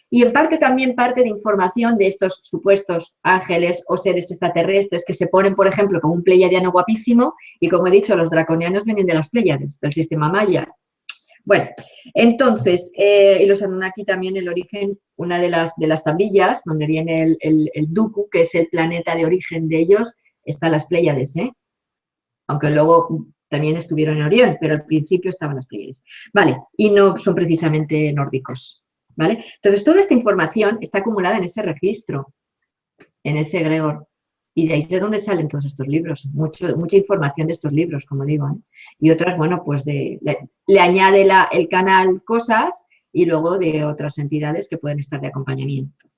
y en parte también parte de información de estos supuestos ángeles o seres extraterrestres que se ponen, por ejemplo, como un pleiadiano guapísimo, y como he dicho, los draconianos vienen de las Pléyades, del sistema maya. Bueno, entonces, y los Anunnaki también el origen, una de las tablillas donde viene el Duku, que es el planeta de origen de ellos, están las Pléyades, aunque luego también estuvieron en Orión, pero al principio estaban las Pléyades. Vale, y no son precisamente nórdicos, ¿vale? Entonces, toda esta información está acumulada en ese registro, en ese egregor. Y de ahí es de donde salen todos estos libros, mucha información de estos libros, como digo, ¿eh? Y otras, bueno, pues le añade el canal cosas y luego de otras entidades que pueden estar de acompañamiento.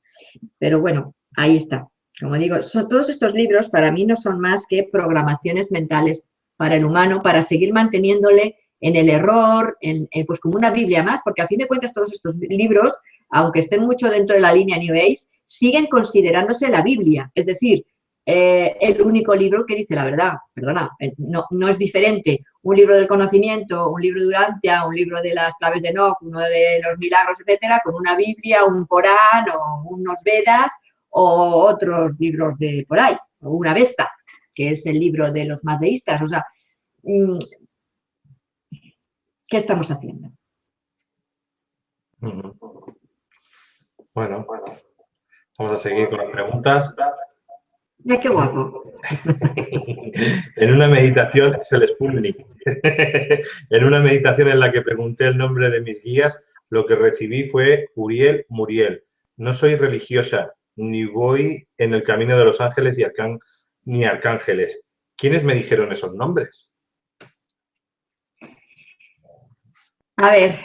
Pero bueno, ahí está. Como digo, todos estos libros para mí no son más que programaciones mentales para el humano, para seguir manteniéndole en el error, pues como una Biblia más, porque a fin de cuentas todos estos libros, aunque estén mucho dentro de la línea New Age, siguen considerándose la Biblia. Es decir, el único libro que dice la verdad. Perdona, no es diferente un libro del conocimiento, un libro de Urantia, un libro de las claves de Enoch, uno de los milagros, etcétera, con una Biblia, un Corán o unos Vedas o otros libros de por ahí, o una Vesta, que es el libro de los más deístas. O sea, ¿qué estamos haciendo? Bueno, vamos a seguir con las preguntas. Qué guapo. En una meditación, es el Sputnik, en una meditación en la que pregunté el nombre de mis guías, lo que recibí fue Uriel Muriel. No soy religiosa, ni voy en el camino de los ángeles ni arcángeles. ¿Quiénes me dijeron esos nombres? A ver,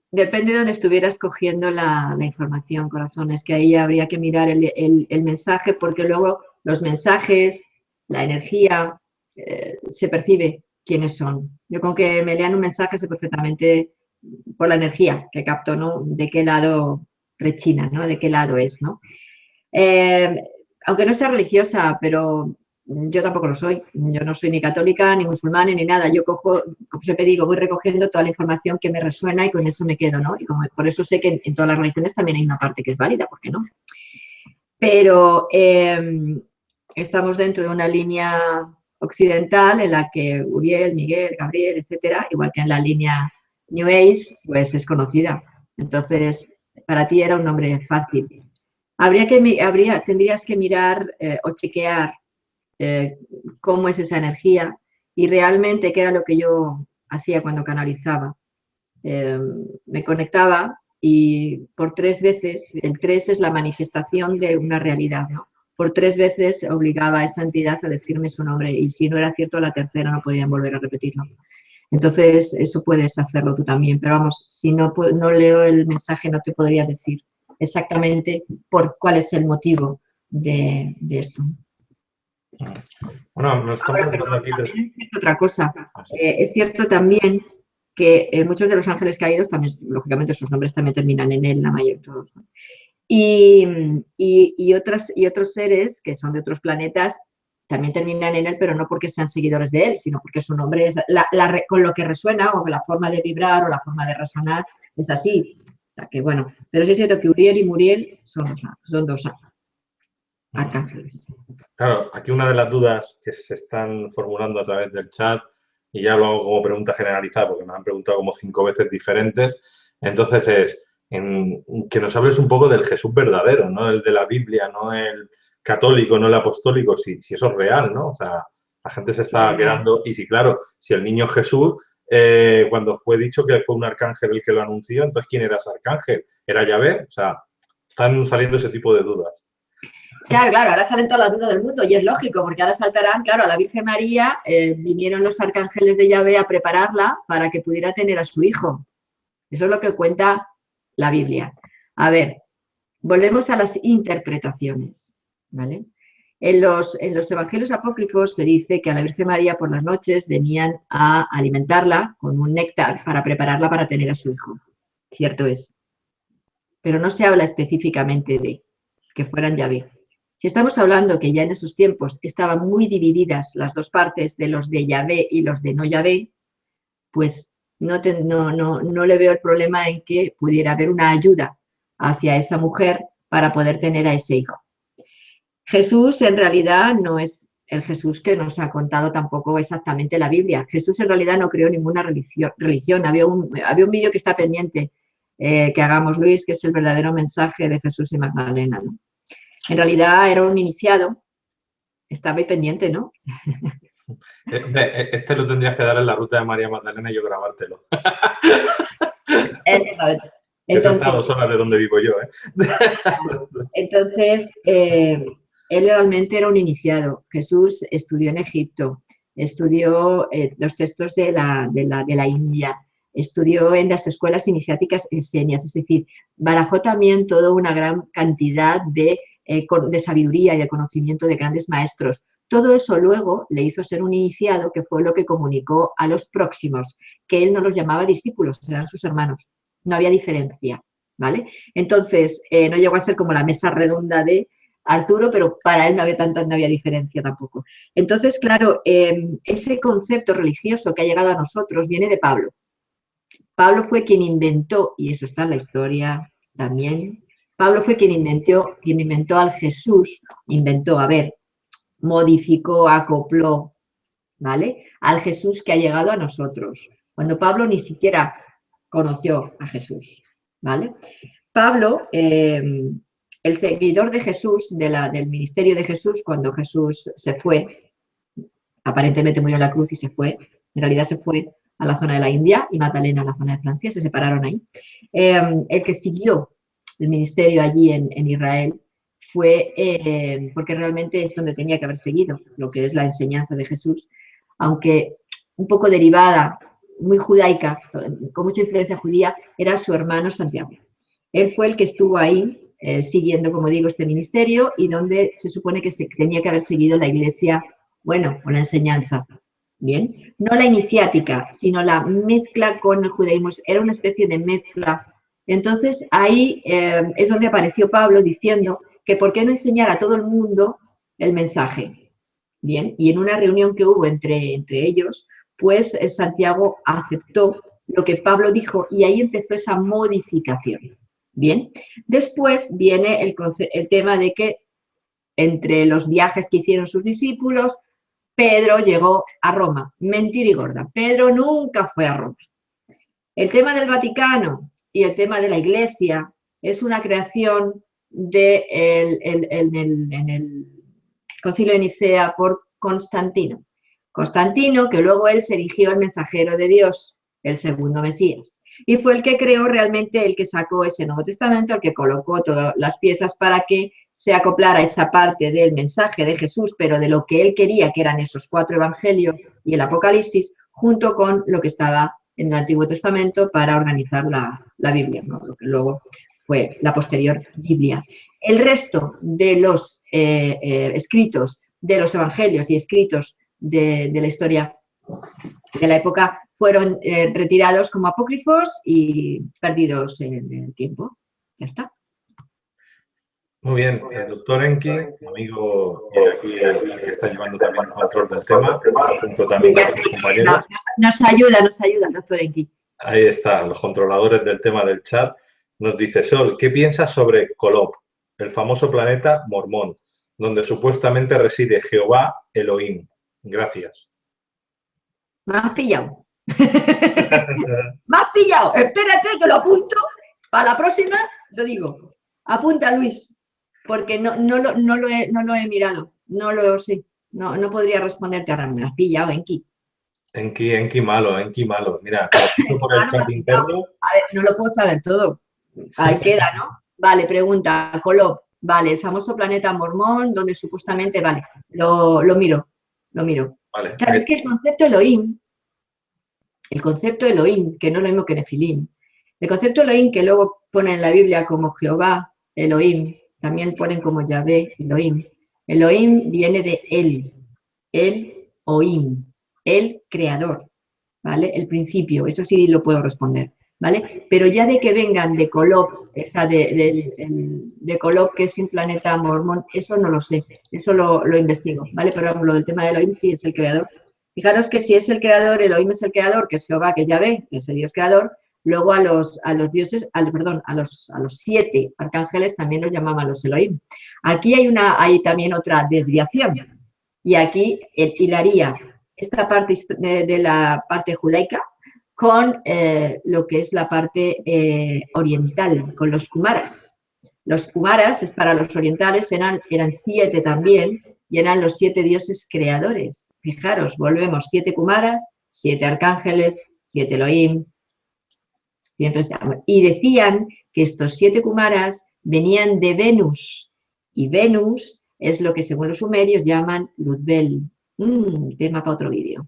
depende de dónde estuvieras cogiendo la información, corazón. Es que ahí habría que mirar el mensaje, porque luego los mensajes, la energía, se percibe quiénes son. Yo con que me lean un mensaje sé perfectamente por la energía que capto, ¿no? De qué lado rechina, ¿no? De qué lado es, ¿no? Aunque no sea religiosa, pero yo tampoco lo soy. Yo no soy ni católica, ni musulmana, ni nada. Yo cojo, como siempre digo, voy recogiendo toda la información que me resuena y con eso me quedo, ¿no? Y por eso sé que en todas las religiones también hay una parte que es válida, ¿por qué no? Pero estamos dentro de una línea occidental en la que Uriel, Miguel, Gabriel, etcétera, igual que en la línea New Age, pues es conocida. Entonces, para ti era un nombre fácil. Tendrías que mirar o chequear cómo es esa energía y realmente qué era lo que yo hacía cuando canalizaba. Me conectaba y por 3 veces, el 3 es la manifestación de una realidad, ¿no? Por 3 veces obligaba a esa entidad a decirme su nombre y si no era cierto, la tercera no podían volver a repetirlo. Entonces, eso puedes hacerlo tú también, pero vamos, si no leo el mensaje no te podría decir exactamente cuál es el motivo de esto. Bueno, nos están preguntando aquí. También es otra cosa. Es cierto también que muchos de los ángeles caídos también, lógicamente, sus nombres también terminan en él, la mayoría de todos. Y otros seres que son de otros planetas también terminan en él, pero no porque sean seguidores de él, sino porque su nombre es con lo que resuena o la forma de vibrar o la forma de resonar es así. O sea que bueno, pero sí es cierto que Uriel y Muriel son dos arcángeles. Claro, aquí una de las dudas que se están formulando a través del chat, y ya lo hago como pregunta generalizada porque me han preguntado como 5 veces diferentes, entonces es que nos hables un poco del Jesús verdadero, no el de la Biblia, no el católico, no el apostólico, si eso es real, ¿no? O sea, la gente se está quedando, y si claro, si el niño Jesús, cuando fue dicho que fue un arcángel el que lo anunció, entonces ¿quién era ese arcángel? ¿Era Yahvé? O sea, están saliendo ese tipo de dudas. Claro, ahora salen todas las dudas del mundo y es lógico, porque ahora saltarán, claro, a la Virgen María, vinieron los arcángeles de Yahvé a prepararla para que pudiera tener a su hijo. Eso es lo que cuenta la Biblia. A ver, volvemos a las interpretaciones, ¿vale? En los evangelios apócrifos se dice que a la Virgen María por las noches venían a alimentarla con un néctar para prepararla para tener a su hijo. Cierto es. Pero no se habla específicamente de que fueran Yahvé. Si estamos hablando que ya en esos tiempos estaban muy divididas las dos partes de los de Yahvé y los de no Yahvé, pues no le veo el problema en que pudiera haber una ayuda hacia esa mujer para poder tener a ese hijo. Jesús en realidad no es el Jesús que nos ha contado tampoco exactamente la Biblia. Jesús en realidad no creó ninguna religión. Había un vídeo que está pendiente que hagamos, Luis, que es el verdadero mensaje de Jesús y Magdalena, ¿no? En realidad era un iniciado, estaba ahí pendiente, ¿no? Este lo tendrías que dar en la ruta de María Magdalena y yo grabártelo. Exactamente. Entonces, 2 horas de donde vivo yo, ¿eh? Entonces, Él realmente era un iniciado. Jesús estudió en Egipto, estudió los textos de la India, estudió en las escuelas iniciáticas esenias, es decir, barajó también toda una gran cantidad de sabiduría y de conocimiento de grandes maestros. Todo eso luego le hizo ser un iniciado, que fue lo que comunicó a los próximos, que él no los llamaba discípulos, eran sus hermanos, no había diferencia, ¿vale? Entonces, no llegó a ser como la mesa redonda de Arturo, pero para él no había diferencia tampoco. Entonces, claro, ese concepto religioso que ha llegado a nosotros viene de Pablo. Pablo fue quien inventó, y eso está en la historia también, Pablo fue quien inventó al Jesús, modificó, acopló, ¿vale? Al Jesús que ha llegado a nosotros. Cuando Pablo ni siquiera conoció a Jesús, ¿vale? Pablo, el seguidor de Jesús, del ministerio de Jesús, cuando Jesús se fue, aparentemente murió en la cruz y se fue, en realidad se fue a la zona de la India y Magdalena a la zona de Francia, se separaron ahí. El que siguió el ministerio allí en Israel fue, porque realmente es donde tenía que haber seguido, lo que es la enseñanza de Jesús, aunque un poco derivada, muy judaica, con mucha influencia judía, era su hermano Santiago. Él fue el que estuvo ahí siguiendo, como digo, este ministerio y donde se supone que se tenía que haber seguido la iglesia, bueno, con la enseñanza. Bien, no la iniciática, sino la mezcla con el judaísmo, era una especie de mezcla. Entonces ahí es donde apareció Pablo diciendo que por qué no enseñar a todo el mundo el mensaje. Bien, y en una reunión que hubo entre ellos, pues Santiago aceptó lo que Pablo dijo y ahí empezó esa modificación. Bien, después viene el tema de que entre los viajes que hicieron sus discípulos, Pedro llegó a Roma. Mentira y gorda. Pedro nunca fue a Roma. El tema del Vaticano y el tema de la Iglesia es una creación en el Concilio de Nicea por Constantino. Constantino, que luego él se erigió al mensajero de Dios, el segundo Mesías. Y fue el que creó realmente, el que sacó ese Nuevo Testamento, el que colocó todas las piezas para que se acoplara esa parte del mensaje de Jesús, pero de lo que él quería, que eran esos 4 evangelios y el Apocalipsis, junto con lo que estaba en el Antiguo Testamento para organizar la Biblia, ¿no? Lo que luego fue la posterior Biblia. El resto de los escritos de los evangelios y escritos de la historia de la época fueron retirados como apócrifos y perdidos en el tiempo. Ya está. Muy bien, el doctor Enki, amigo y aquí que está llevando también el control del tema, junto también con sus compañeros. Nos ayuda el doctor Enki. Ahí está, los controladores del tema del chat. Nos dice Sol, ¿qué piensas sobre Kolob, el famoso planeta mormón, donde supuestamente reside Jehová Elohim? Gracias. Me has pillado. Me has pillado. Espérate que lo apunto. Para la próxima lo digo. Apunta, Luis, porque no lo he mirado. No lo sé. No podría responderte ahora. Me has pillado, Enki. Enki malo, Enki malo. Mira, lo por el chat interno. A ver, no lo puedo saber todo. Ahí queda, ¿no? Vale, pregunta, Kolob. Vale, el famoso planeta mormón, donde supuestamente, vale, lo miro. Vale. Claro, es que el concepto Elohim, que no es lo mismo que Nefilim, el concepto Elohim que luego ponen en la Biblia como Jehová, Elohim, también ponen como Yahvé, Elohim. Elohim viene de el Oim, el creador, ¿vale? El principio, eso sí lo puedo responder, ¿vale? Pero ya de que vengan de Kolob, de Kolob, que es un planeta mormón, eso no lo sé, eso lo investigo, ¿vale? Pero lo del tema de Elohim sí es el creador. Fijaros que si es el creador, Elohim es el creador, que es Jehová, que es Yahvé, que es el Dios creador, luego a los dioses, a los 7 arcángeles también los llamaban los Elohim. Aquí hay también otra desviación, y aquí hilaría esta parte de la parte judaica con lo que es la parte oriental, con los kumaras. Los kumaras, es para los orientales, eran 7 también, y eran los 7 dioses creadores. Fijaros, volvemos, 7 kumaras, 7 arcángeles, 7 Elohim, siempre estamos. Y decían que estos 7 kumaras venían de Venus, y Venus es lo que según los sumerios llaman Luzbel. Tema para otro vídeo.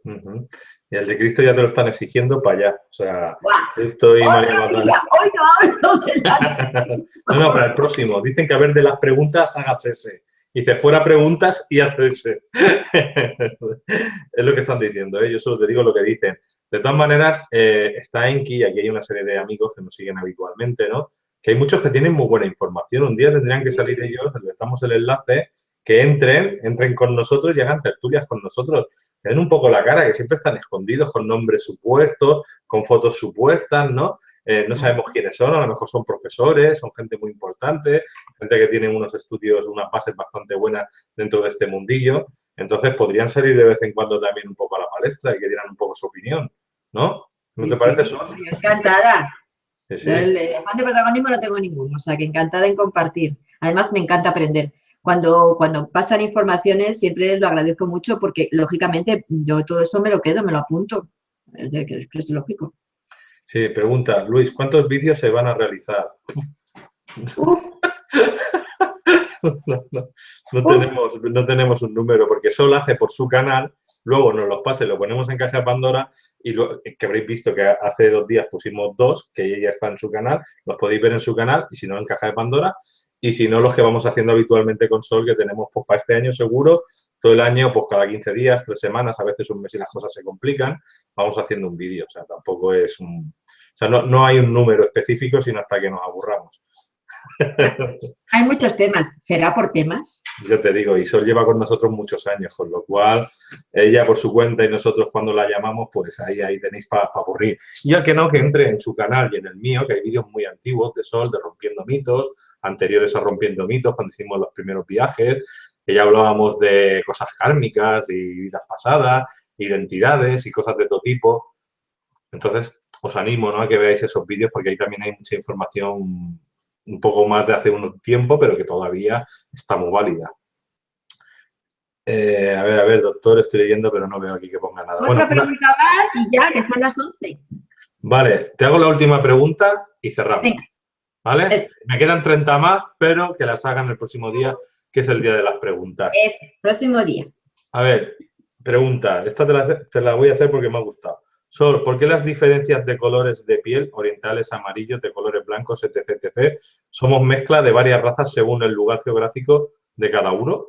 Ujú. Y el de Cristo ya te lo están exigiendo para allá. O sea, ¡Guau! Cristo y María ¡Otro Magdalena. día! Hoy no hablo de la... No, para el próximo. Dicen que a ver, de las preguntas hagas ese. Dice, fuera preguntas y haz ese. Es lo que están diciendo, ¿eh? Yo solo te digo lo que dicen. De todas maneras, está Enki, y aquí hay una serie de amigos que nos siguen habitualmente, ¿no? Que hay muchos que tienen muy buena información. Un día tendrían que salir ellos, les damos el enlace, que entren con nosotros y hagan tertulias con nosotros. Que den un poco la cara, que siempre están escondidos con nombres supuestos, con fotos supuestas, ¿no? No sabemos quiénes son, a lo mejor son profesores, son gente muy importante, gente que tiene unos estudios, unas bases bastante buenas dentro de este mundillo. Entonces podrían salir de vez en cuando también un poco a la palestra y que dieran un poco su opinión, ¿no? ¿No te parece, Sol? Sí, encantada. Sí, sí. Yo el afán de protagonismo no tengo ninguno, o sea que encantada en compartir. Además, me encanta aprender. Cuando pasan informaciones siempre lo agradezco mucho porque, lógicamente, yo todo eso me lo quedo, me lo apunto. Es que es lógico. Sí, pregunta, Luis, ¿cuántos vídeos se van a realizar? Uf, No tenemos un número, porque Sol hace por su canal, luego nos los pasa y lo ponemos en Caja de Pandora, y que habréis visto que hace 2 días pusimos 2, que ella está en su canal, los podéis ver en su canal, y si no en Caja de Pandora, y si no los que vamos haciendo habitualmente con Sol, que tenemos pues para este año seguro, todo el año, pues cada 15 días, 3 semanas, a veces un mes y las cosas se complican, vamos haciendo un vídeo, o sea, tampoco es un... O sea, no hay un número específico, sino hasta que nos aburramos. hay muchos temas. ¿Será por temas? Yo te digo, y Sol lleva con nosotros muchos años, con lo cual ella por su cuenta y nosotros cuando la llamamos, pues ahí tenéis para aburrir. Y al que no, que entre en su canal y en el mío, que hay vídeos muy antiguos de Sol, de Rompiendo Mitos, anteriores a Rompiendo Mitos, cuando hicimos los primeros viajes, que ya hablábamos de cosas kármicas y vidas pasadas, identidades y cosas de todo tipo. Entonces, os animo, ¿no?, a que veáis esos vídeos porque ahí también hay mucha información un poco más de hace un tiempo, pero que todavía está muy válida. A ver, doctor, estoy leyendo, pero no veo aquí que ponga nada. Bueno, Otra pregunta más y ya, que son las 11. vale, te hago la última pregunta y cerramos. Venga. ¿Vale? Me quedan 30 más, pero que las hagan el próximo día, que es el día de las preguntas. Próximo día. A ver, pregunta. Esta te la voy a hacer porque me ha gustado. Sol, ¿por qué las diferencias de colores de piel, orientales, amarillos, de colores blancos, etc., somos mezcla de varias razas según el lugar geográfico de cada uno?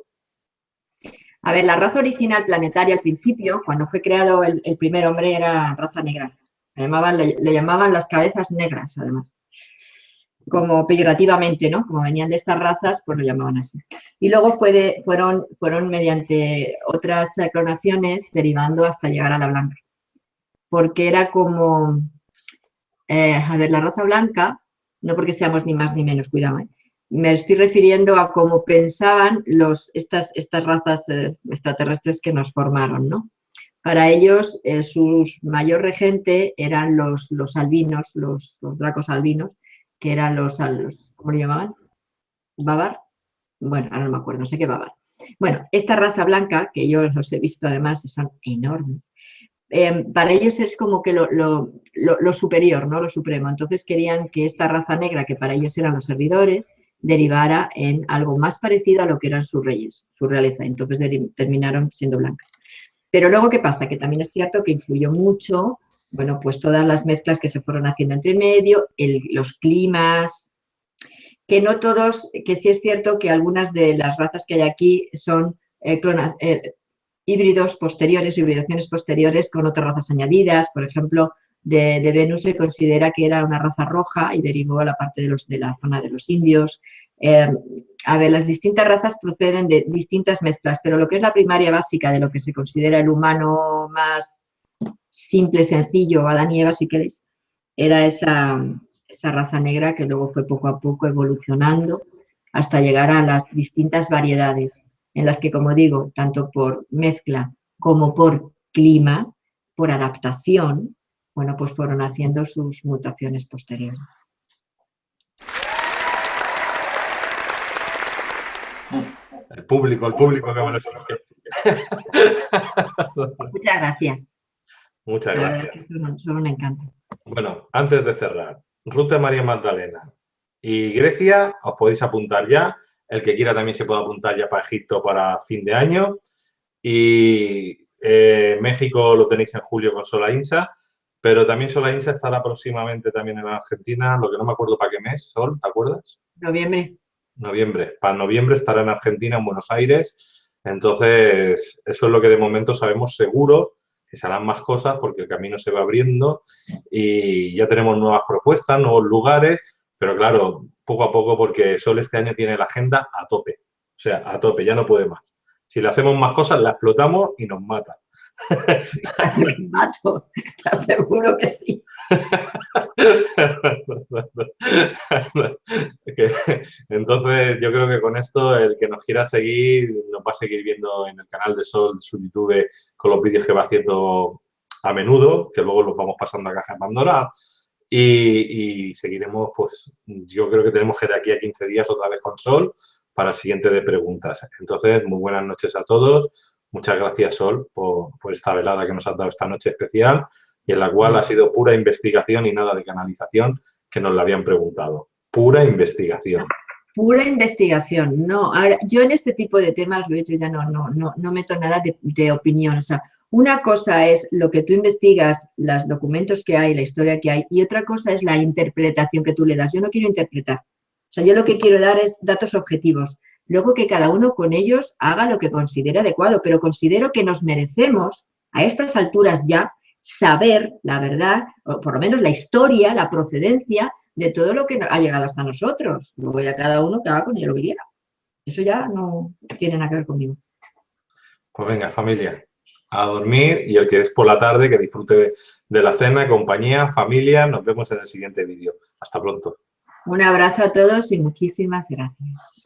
A ver, la raza original planetaria al principio, cuando fue creado el primer hombre, era raza negra. Le llamaban las cabezas negras, además. Como peyorativamente, ¿no? Como venían de estas razas, pues lo llamaban así. Y luego fueron mediante otras clonaciones derivando hasta llegar a la blanca. Porque era como, a ver, la raza blanca, no porque seamos ni más ni menos, cuidado, me estoy refiriendo a cómo pensaban estas razas extraterrestres que nos formaron, ¿no? Para ellos, su mayor regente eran los albinos, los dracos albinos, que eran los ¿cómo lo llamaban? ¿Babar? Bueno, ahora no me acuerdo, no sé qué Babar. Bueno, esta raza blanca, que yo los he visto además, son enormes, para ellos es como que lo superior, ¿no? Lo supremo. Entonces querían que esta raza negra, que para ellos eran los servidores, derivara en algo más parecido a lo que eran sus reyes, su realeza. Entonces terminaron siendo blancas. Pero luego, ¿qué pasa? Que también es cierto que influyó mucho, bueno, pues todas las mezclas que se fueron haciendo entre medio, los climas, que no todos, que sí es cierto que algunas de las razas que hay aquí son híbridos posteriores, hibridaciones posteriores con otras razas añadidas. Por ejemplo, de Venus se considera que era una raza roja y derivó a la parte de la zona de los indios. A ver, las distintas razas proceden de distintas mezclas, pero lo que es la primaria básica de lo que se considera el humano más simple, sencillo, Adán y Eva, si queréis, era esa raza negra que luego fue poco a poco evolucionando hasta llegar a las distintas variedades en las que, como digo, tanto por mezcla como por clima, por adaptación, bueno, pues fueron haciendo sus mutaciones posteriores. El público que me lo explique. Muchas gracias. Muchas La gracias. verdad es que son un encanto. Bueno, antes de cerrar, Ruta María Magdalena y Grecia, os podéis apuntar ya. El que quiera también se puede apuntar ya para Egipto para fin de año. Y México lo tenéis en julio con Sola Insa, pero también Sola Insa estará próximamente también en Argentina, lo que no me acuerdo para qué mes, Sol, ¿te acuerdas? Noviembre. Noviembre. Para noviembre estará en Argentina, en Buenos Aires. Entonces, eso es lo que de momento sabemos seguro, que se harán más cosas porque el camino se va abriendo y ya tenemos nuevas propuestas, nuevos lugares, pero claro, poco a poco porque Sol este año tiene la agenda a tope. O sea, a tope, ya no puede más. Si le hacemos más cosas, la explotamos y nos mata. Te mato, te aseguro que sí. Entonces, yo creo que con esto, el que nos quiera seguir, nos va a seguir viendo en el canal de Sol, su YouTube, con los vídeos que va haciendo a menudo, que luego los vamos pasando a Caja de Pandora. Y seguiremos, pues, yo creo que tenemos que de aquí a 15 días otra vez con Sol para el siguiente de preguntas. Entonces, muy buenas noches a todos. Muchas gracias, Sol, por esta velada que nos has dado esta noche especial y en la cual ha sido pura investigación y nada de canalización, que nos la habían preguntado. Pura investigación. Pura investigación, no. Ahora, yo en este tipo de temas, Luis, ya no meto nada de opinión. O sea, una cosa es lo que tú investigas, los documentos que hay, la historia que hay, y otra cosa es la interpretación que tú le das. Yo no quiero interpretar. O sea, yo lo que quiero dar es datos objetivos. Luego que cada uno con ellos haga lo que considere adecuado, pero considero que nos merecemos, a estas alturas ya, saber la verdad, o por lo menos la historia, la procedencia de todo lo que ha llegado hasta nosotros. Luego ya cada uno que haga con ello lo que quiera. Eso ya no tiene nada que ver conmigo. Pues venga, familia, a dormir y el que es por la tarde, que disfrute de la cena, compañía, familia. Nos vemos en el siguiente vídeo. Hasta pronto. Un abrazo a todos y muchísimas gracias.